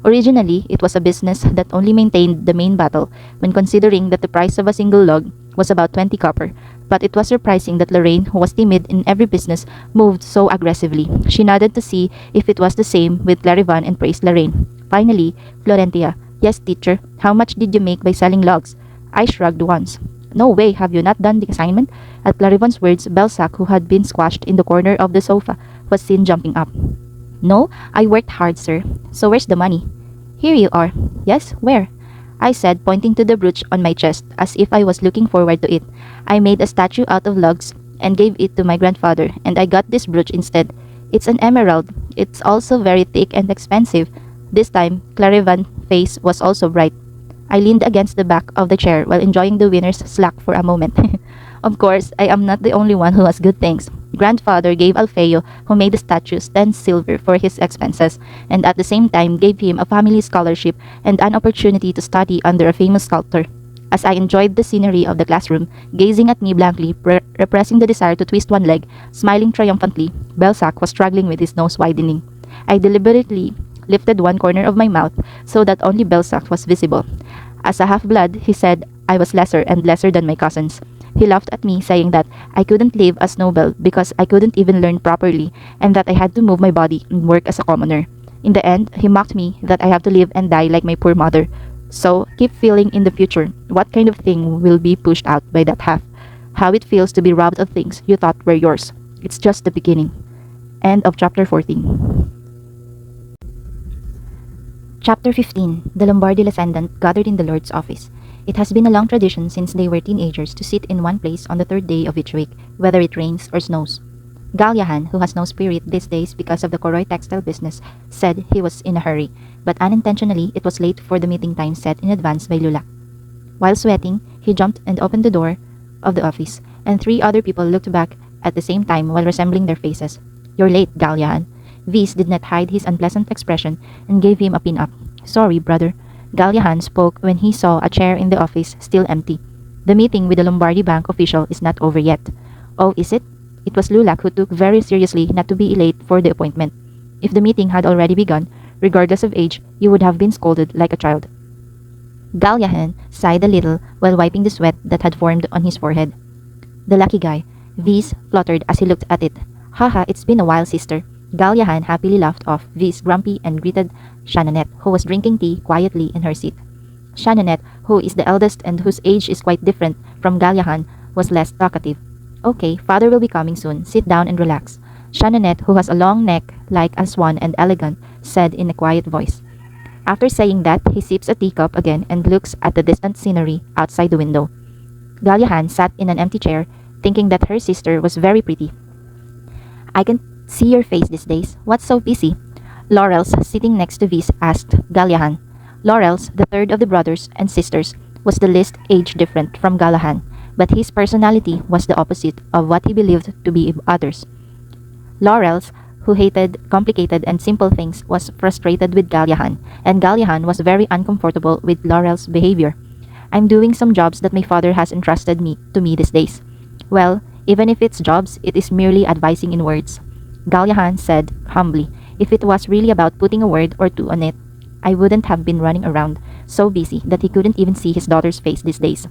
Originally, it was a business that only maintained the main battle when considering that the price of a single log was about 20 copper. But it was surprising that Lorraine, who was timid in every business, moved so aggressively. She nodded to see if it was the same with Clarivan and praised Lorraine. Finally, Florentia. "Yes, teacher. How much did you make by selling logs?" I shrugged once. "No way, have you not done the assignment?" At Clarivan's words, Belsac, who had been squashed in the corner of the sofa, was seen jumping up. "No, I worked hard, sir." "So where's the money?" "Here you are." "Yes, where?" I said, pointing to the brooch on my chest, as if I was looking forward to it. "I made a statue out of logs and gave it to my grandfather, and I got this brooch instead. It's an emerald. It's also very thick and expensive." This time, Clarivan's face was also bright. I leaned against the back of the chair while enjoying the winner's slack for a moment. Of course, I am not the only one who has good things. Grandfather gave Alfeo, who made the statues, 10 silver for his expenses, and at the same time gave him a family scholarship and an opportunity to study under a famous sculptor. As I enjoyed the scenery of the classroom, gazing at me blankly, repressing the desire to twist one leg, smiling triumphantly, Belsac was struggling with his nose widening. I deliberately lifted one corner of my mouth so that only Belsac was visible. As a half-blood, he said I was lesser and lesser than my cousins. He laughed at me, saying that I couldn't live as noble because I couldn't even learn properly, and that I had to move my body and work as a commoner. In the end, he mocked me that I have to live and die like my poor mother. So, keep feeling in the future what kind of thing will be pushed out by that half. How it feels to be robbed of things you thought were yours. It's just the beginning. End of chapter 14. Chapter 15. The Lombardy Ascendant gathered in the Lord's office. It has been a long tradition since they were teenagers to sit in one place on the third day of each week, whether it rains or snows. Galyahan, who has no spirit these days because of the Koroy textile business, said he was in a hurry, but unintentionally it was late for the meeting time set in advance by Lula. While sweating, he jumped and opened the door of the office, and 3 other people looked back at the same time while resembling their faces. "You're late, Galyahan." Vis did not hide his unpleasant expression and gave him a pin-up. "Sorry, brother." Galyahan spoke when he saw a chair in the office still empty. "The meeting with the Lombardy Bank official is not over yet." "Oh, is it?" It was Lulak who took very seriously not to be late for the appointment. If the meeting had already begun, regardless of age, you would have been scolded like a child. Galyahan sighed a little while wiping the sweat that had formed on his forehead. The lucky guy. Viz fluttered as he looked at it. Haha, it's been a while, sister. Galyahan happily laughed off Viz grumpy and greeted Shananet, who was drinking tea quietly in her seat. Shananet, who is the eldest and whose age is quite different from Galyahan, was less talkative. Okay, father will be coming soon. Sit down and relax. Shananet, who has a long neck like a swan and elegant, said in a quiet voice. After saying that, he sips a teacup again and looks at the distant scenery outside the window. Galyahan sat in an empty chair, thinking that her sister was very pretty. I can see your face these days. What's so busy? Laurels, sitting next to Viz, asked Galyahan. Laurels, the third of the brothers and sisters, was the least age different from Galyahan, but his personality was the opposite of what he believed to be others. Laurels, who hated complicated and simple things, was frustrated with Galyahan, and Galyahan was very uncomfortable with Laurel's behavior. I'm doing some jobs that my father has entrusted to me these days. Well, even if it's jobs, it is merely advising in words. Galyahan said humbly, if it was really about putting a word or two on it, I wouldn't have been running around so busy that he couldn't even see his daughter's face these days.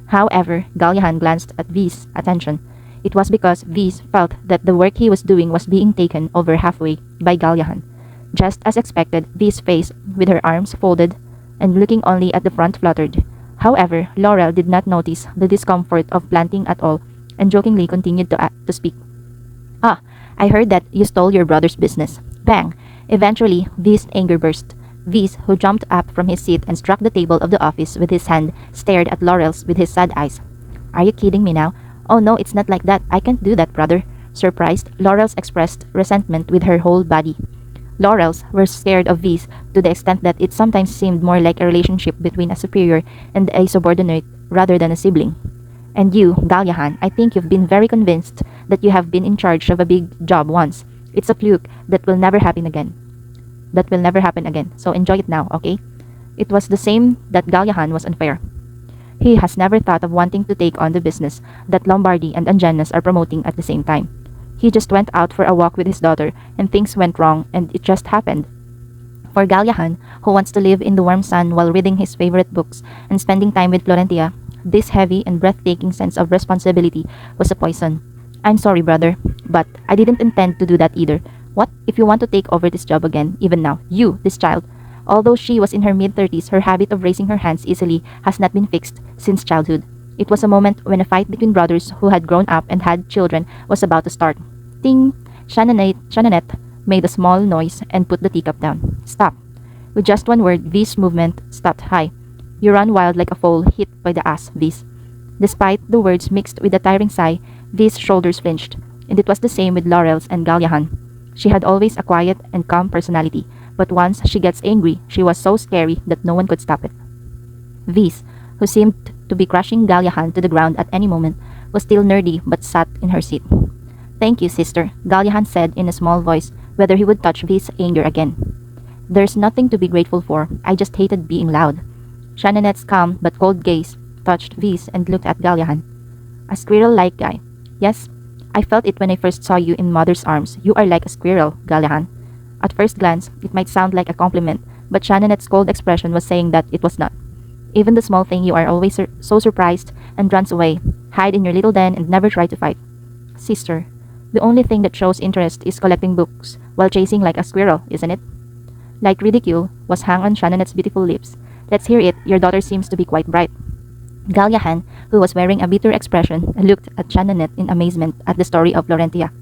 However, Galyahan glanced at V's attention. It was because Viz felt that the work he was doing was being taken over halfway by Galyahan. Just as expected, V's face, with her arms folded and looking only at the front, fluttered. However, Laurel did not notice the discomfort of planting at all and jokingly continued to speak. Ah, I heard that you stole your brother's business. Bang! Eventually, V's anger burst. Viz, who jumped up from his seat and struck the table of the office with his hand, stared at Laurel's with his sad eyes. Are you kidding me now? Oh no, it's not like that. I can't do that, brother. Surprised, Laurels expressed resentment with her whole body. Laurels were scared of Viz to the extent that it sometimes seemed more like a relationship between a superior and a subordinate rather than a sibling. And you, Galyahan, I think you've been very convinced that you have been in charge of a big job once. It's a fluke that will never happen again. So enjoy it now, okay? It was the same that Galyahan was unfair. He has never thought of wanting to take on the business that Lombardy and Angenas are promoting at the same time. He just went out for a walk with his daughter and things went wrong and it just happened. For Galyahan, who wants to live in the warm sun while reading his favorite books and spending time with Florentia, this heavy and breathtaking sense of responsibility was a poison. I'm sorry, brother, but I didn't intend to do that either. What if you want to take over this job again, even now? You, this child. Although she was in her mid-30s, her habit of raising her hands easily has not been fixed since childhood. It was a moment when a fight between brothers who had grown up and had children was about to start. Ting! Shananet made a small noise and put the teacup down. Stop. With just one word, V's movement stopped. Hi. You run wild like a foal hit by the ass, Viz. Despite the words mixed with a tiring sigh, V's shoulders flinched, and it was the same with Laurel's and Galyahan. She had always a quiet and calm personality, but once she gets angry, she was so scary that no one could stop it. Viz, who seemed to be crushing Galyahan to the ground at any moment, was still nerdy but sat in her seat. Thank you, sister, Galyahan said in a small voice, whether he would touch V's anger again. There's nothing to be grateful for. I just hated being loud. Shananet's calm but cold gaze touched Viz and looked at Galyahan. A squirrel-like guy. Yes, I felt it when I first saw you in mother's arms. You are like a squirrel, Galyahan. At first glance, it might sound like a compliment, but Shananet's cold expression was saying that it was not. Even the small thing, you are always so surprised and runs away, hide in your little den and never try to fight. Sister, the only thing that shows interest is collecting books while chasing like a squirrel, isn't it? Like ridicule was hung on Shananet's beautiful lips. Let's hear it. Your daughter seems to be quite bright. Galyahan, who was wearing a bitter expression, looked at Shananet in amazement at the story of Florentia.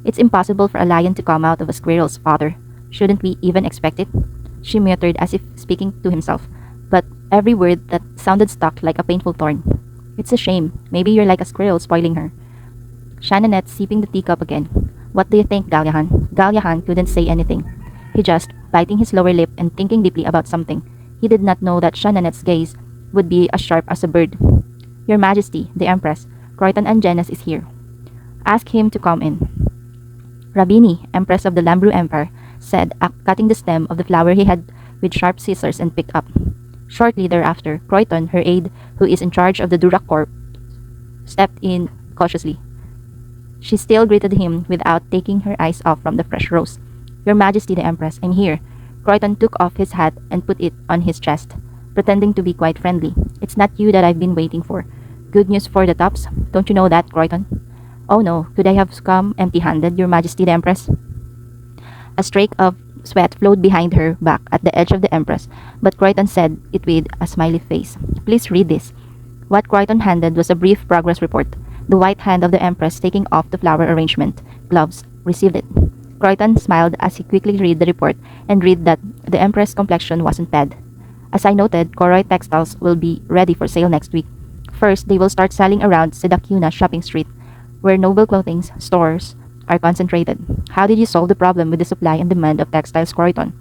It's impossible for a lion to come out of a squirrel's father. Shouldn't we even expect it? She muttered as if speaking to himself, but every word that sounded stuck like a painful thorn. It's a shame. Maybe you're like a squirrel spoiling her. Shananet sipping the teacup again. What do you think, Galyahan? Galyahan couldn't say anything. He just, biting his lower lip and thinking deeply about something. He did not know that Shananet's gaze would be as sharp as a bird. Your Majesty, the Empress, Croyton Angenas is here. Ask him to come in. Rabini, Empress of the Lambru Empire, said, cutting the stem of the flower he had with sharp scissors and picked up. Shortly thereafter, Croyton, her aide, who is in charge of the Durak Corps, stepped in cautiously. She still greeted him without taking her eyes off from the fresh rose. Your Majesty the Empress, I'm here. Croydon took off his hat and put it on his chest, pretending to be quite friendly. It's not you that I've been waiting for. Good news for the tops. Don't you know that, Croydon? Oh no, could I have come empty-handed, Your Majesty the Empress? A streak of sweat flowed behind her back at the edge of the Empress, but Croydon said it with a smiley face. Please read this. What Croydon handed was a brief progress report. The white hand of the Empress taking off the flower arrangement. Gloves received it. Croydon smiled as he quickly read the report and read that the Empress' complexion wasn't bad. As I noted, Koroy textiles will be ready for sale next week. First, they will start selling around Sedakuna shopping street, where noble clothing stores are concentrated. How did you solve the problem with the supply and demand of textiles, Croydon?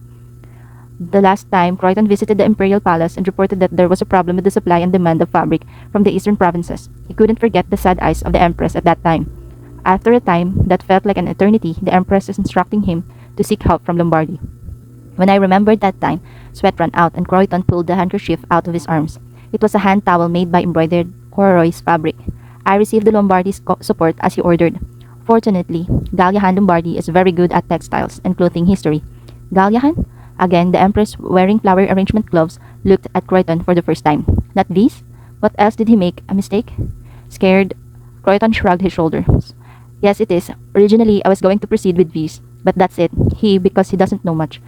The last time, Croydon visited the Imperial Palace and reported that there was a problem with the supply and demand of fabric from the eastern provinces. He couldn't forget the sad eyes of the Empress at that time. After a time that felt like an eternity, the Empress is instructing him to seek help from Lombardy. When I remembered that time, sweat ran out and Croydon pulled the handkerchief out of his arms. It was a hand towel made by embroidered Koroy's fabric. I received the Lombardy's support as he ordered. Fortunately, Galyahan Lombardy is very good at textiles and clothing history. Galyahan? Again, the Empress, wearing flower arrangement gloves, looked at Croydon for the first time. Not these? What else did he make? A mistake? Scared, Croydon shrugged his shoulders. Yes, it is. Originally, I was going to proceed with these, but that's it. Because he doesn't know much.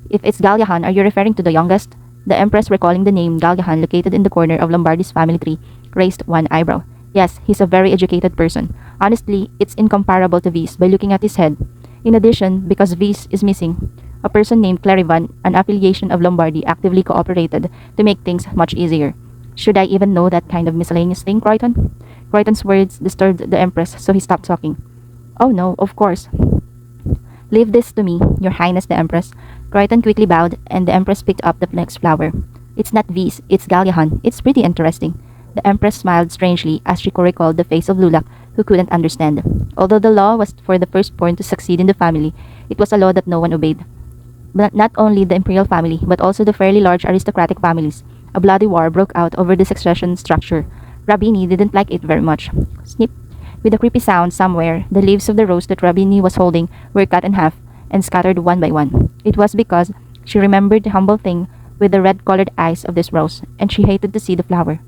If it's Galyahan, are you referring to the youngest? The Empress, recalling the name Galyahan located in the corner of Lombardy's family tree, raised one eyebrow. Yes, he's a very educated person. Honestly, it's incomparable to Vise by looking at his head. In addition, because Vise is missing, a person named Clarivan, an affiliation of Lombardy, actively cooperated to make things much easier. Should I even know that kind of miscellaneous thing, Croydon? Croydon's words disturbed the Empress, so he stopped talking. Oh no, of course. Leave this to me, Your Highness the Empress. Croydon quickly bowed, and the Empress picked up the next flower. It's not Vise, it's Galyahan. It's pretty interesting. The Empress smiled strangely as she recalled the face of Lulak, who couldn't understand. Although the law was for the firstborn to succeed in the family, it was a law that no one obeyed. But not only the imperial family, but also the fairly large aristocratic families. A bloody war broke out over the succession structure. Rabini didn't like it very much. Snip! With a creepy sound somewhere, the leaves of the rose that Rabini was holding were cut in half and scattered one by one. It was because she remembered the humble thing with the red-colored eyes of this rose, and she hated to see the flower.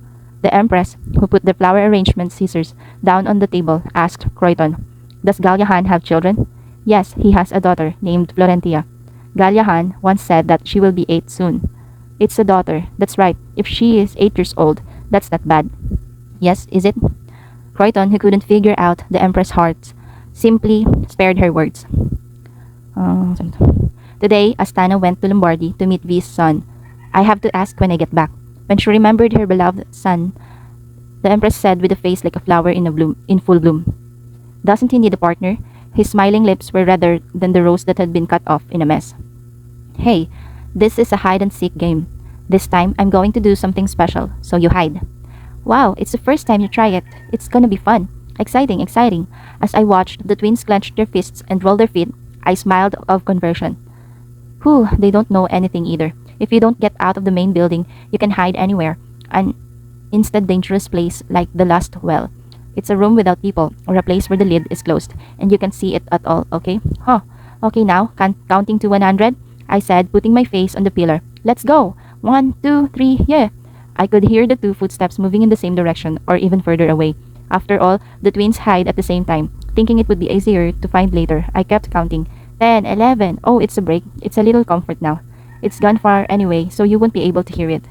The Empress, who put the flower arrangement scissors down on the table, asked Croydon, Does Galyahan have children? Yes, he has a daughter named Florentia. Galyahan once said that she will be 8 soon. It's a daughter. That's right. If she is 8 years old, that's not bad. Yes, is it? Croydon, who couldn't figure out the Empress' heart, simply spared her words. Today, Astana went to Lombardy to meet Vi's son. I have to ask when I get back. When she remembered her beloved son, the Empress said with a face like a flower in full bloom. Doesn't he need a partner? His smiling lips were redder than the rose that had been cut off in a mess. Hey, this is a hide-and-seek game. This time, I'm going to do something special, so you hide. Wow, it's the first time you try it. It's gonna be fun. Exciting, exciting. As I watched the twins clench their fists and roll their feet, I smiled of conversion. Whew, they don't know anything either. If you don't get out of the main building, you can hide anywhere. An instant dangerous place like the Last Well. It's a room without people, or a place where the lid is closed, and you can see it at all, okay? Huh. Okay now, counting to 100? I said, putting my face on the pillar. Let's go! 1, 2, 3, yeah! I could hear the 2 footsteps moving in the same direction, or even further away. After all, the twins hide at the same time. Thinking it would be easier to find later, I kept counting. 10, 11. Oh, it's a break. It's a little comfort now. It's gone far anyway, so you won't be able to hear it.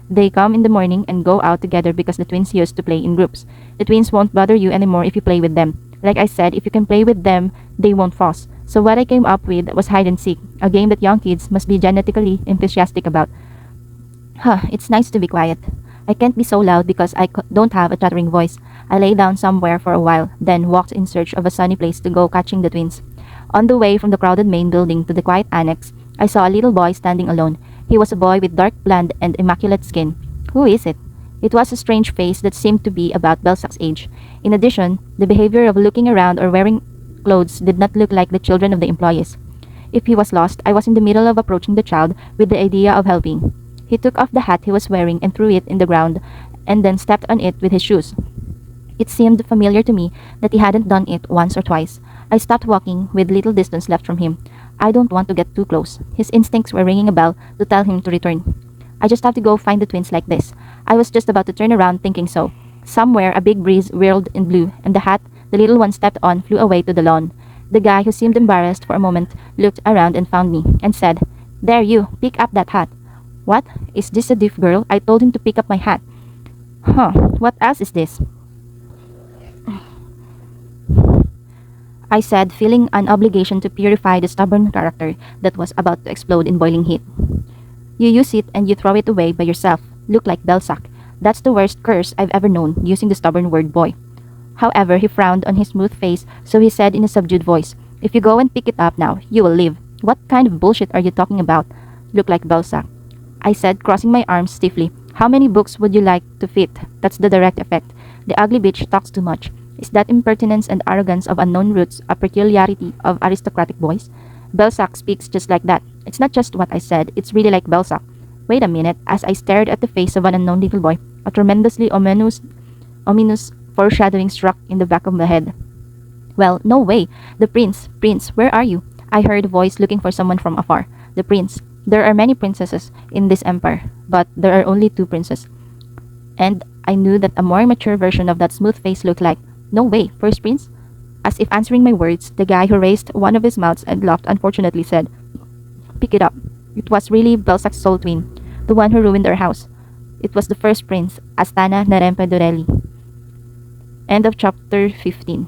They come in the morning and go out together because the twins used to play in groups. The twins won't bother you anymore if you play with them. Like I said, if you can play with them, they won't fuss. So what I came up with was hide and seek, a game that young kids must be genetically enthusiastic about. It's nice to be quiet. I can't be so loud because I don't have a chattering voice. I lay down somewhere for a while, then walked in search of a sunny place to go catching the twins. On the way from the crowded main building to the quiet annex, I saw a little boy standing alone. He was a boy with dark blonde and immaculate skin. Who is it? It was a strange face that seemed to be about Belsac's age. In addition, the behavior of looking around or wearing clothes did not look like the children of the employees. If he was lost, I was in the middle of approaching the child with the idea of helping. He took off the hat he was wearing and threw it in the ground, and then stepped on it with his shoes. It seemed familiar to me that he hadn't done it once or twice. I stopped walking with little distance left from him. I don't want to get too close. His instincts were ringing a bell to tell him to return. I just have to go find the twins like this. I was just about to turn around thinking so. Somewhere a big breeze whirled and blew, and the hat the little one stepped on flew away to the lawn. The guy, who seemed embarrassed for a moment, looked around and found me, and said, "There you, pick up that hat." "What? Is this a deaf girl? I told him to pick up my hat." "Huh, what else is this?" I said, feeling an obligation to purify the stubborn character that was about to explode in boiling heat. "You use it and you throw it away by yourself. Look like Belsac. That's the worst curse I've ever known," using the stubborn word boy. However, he frowned on his smooth face, so he said in a subdued voice, "If you go and pick it up now, you will leave." "What kind of bullshit are you talking about?" "Look like Belsac," I said, crossing my arms stiffly. "How many books would you like to fit? That's the direct effect. The ugly bitch talks too much. Is that impertinence and arrogance of unknown roots a peculiarity of aristocratic boys? Belsac speaks just like that. It's not just what I said, it's really like Belsac." Wait a minute, as I stared at the face of an unknown little boy, a tremendously ominous foreshadowing struck in the back of my head. "Well, no way. The prince. Prince, where are you?" I heard a voice looking for someone from afar. "The prince. There are many princesses in this empire, but there are only two princes." And I knew that a more mature version of that smooth face looked like, "No way, first prince?" As if answering my words, the guy who raised one of his mouths and laughed unfortunately said, "Pick it up." It was really Belsac's soul twin, the one who ruined our house. It was the first prince, Astana Narempe Dorelli. End of chapter 15.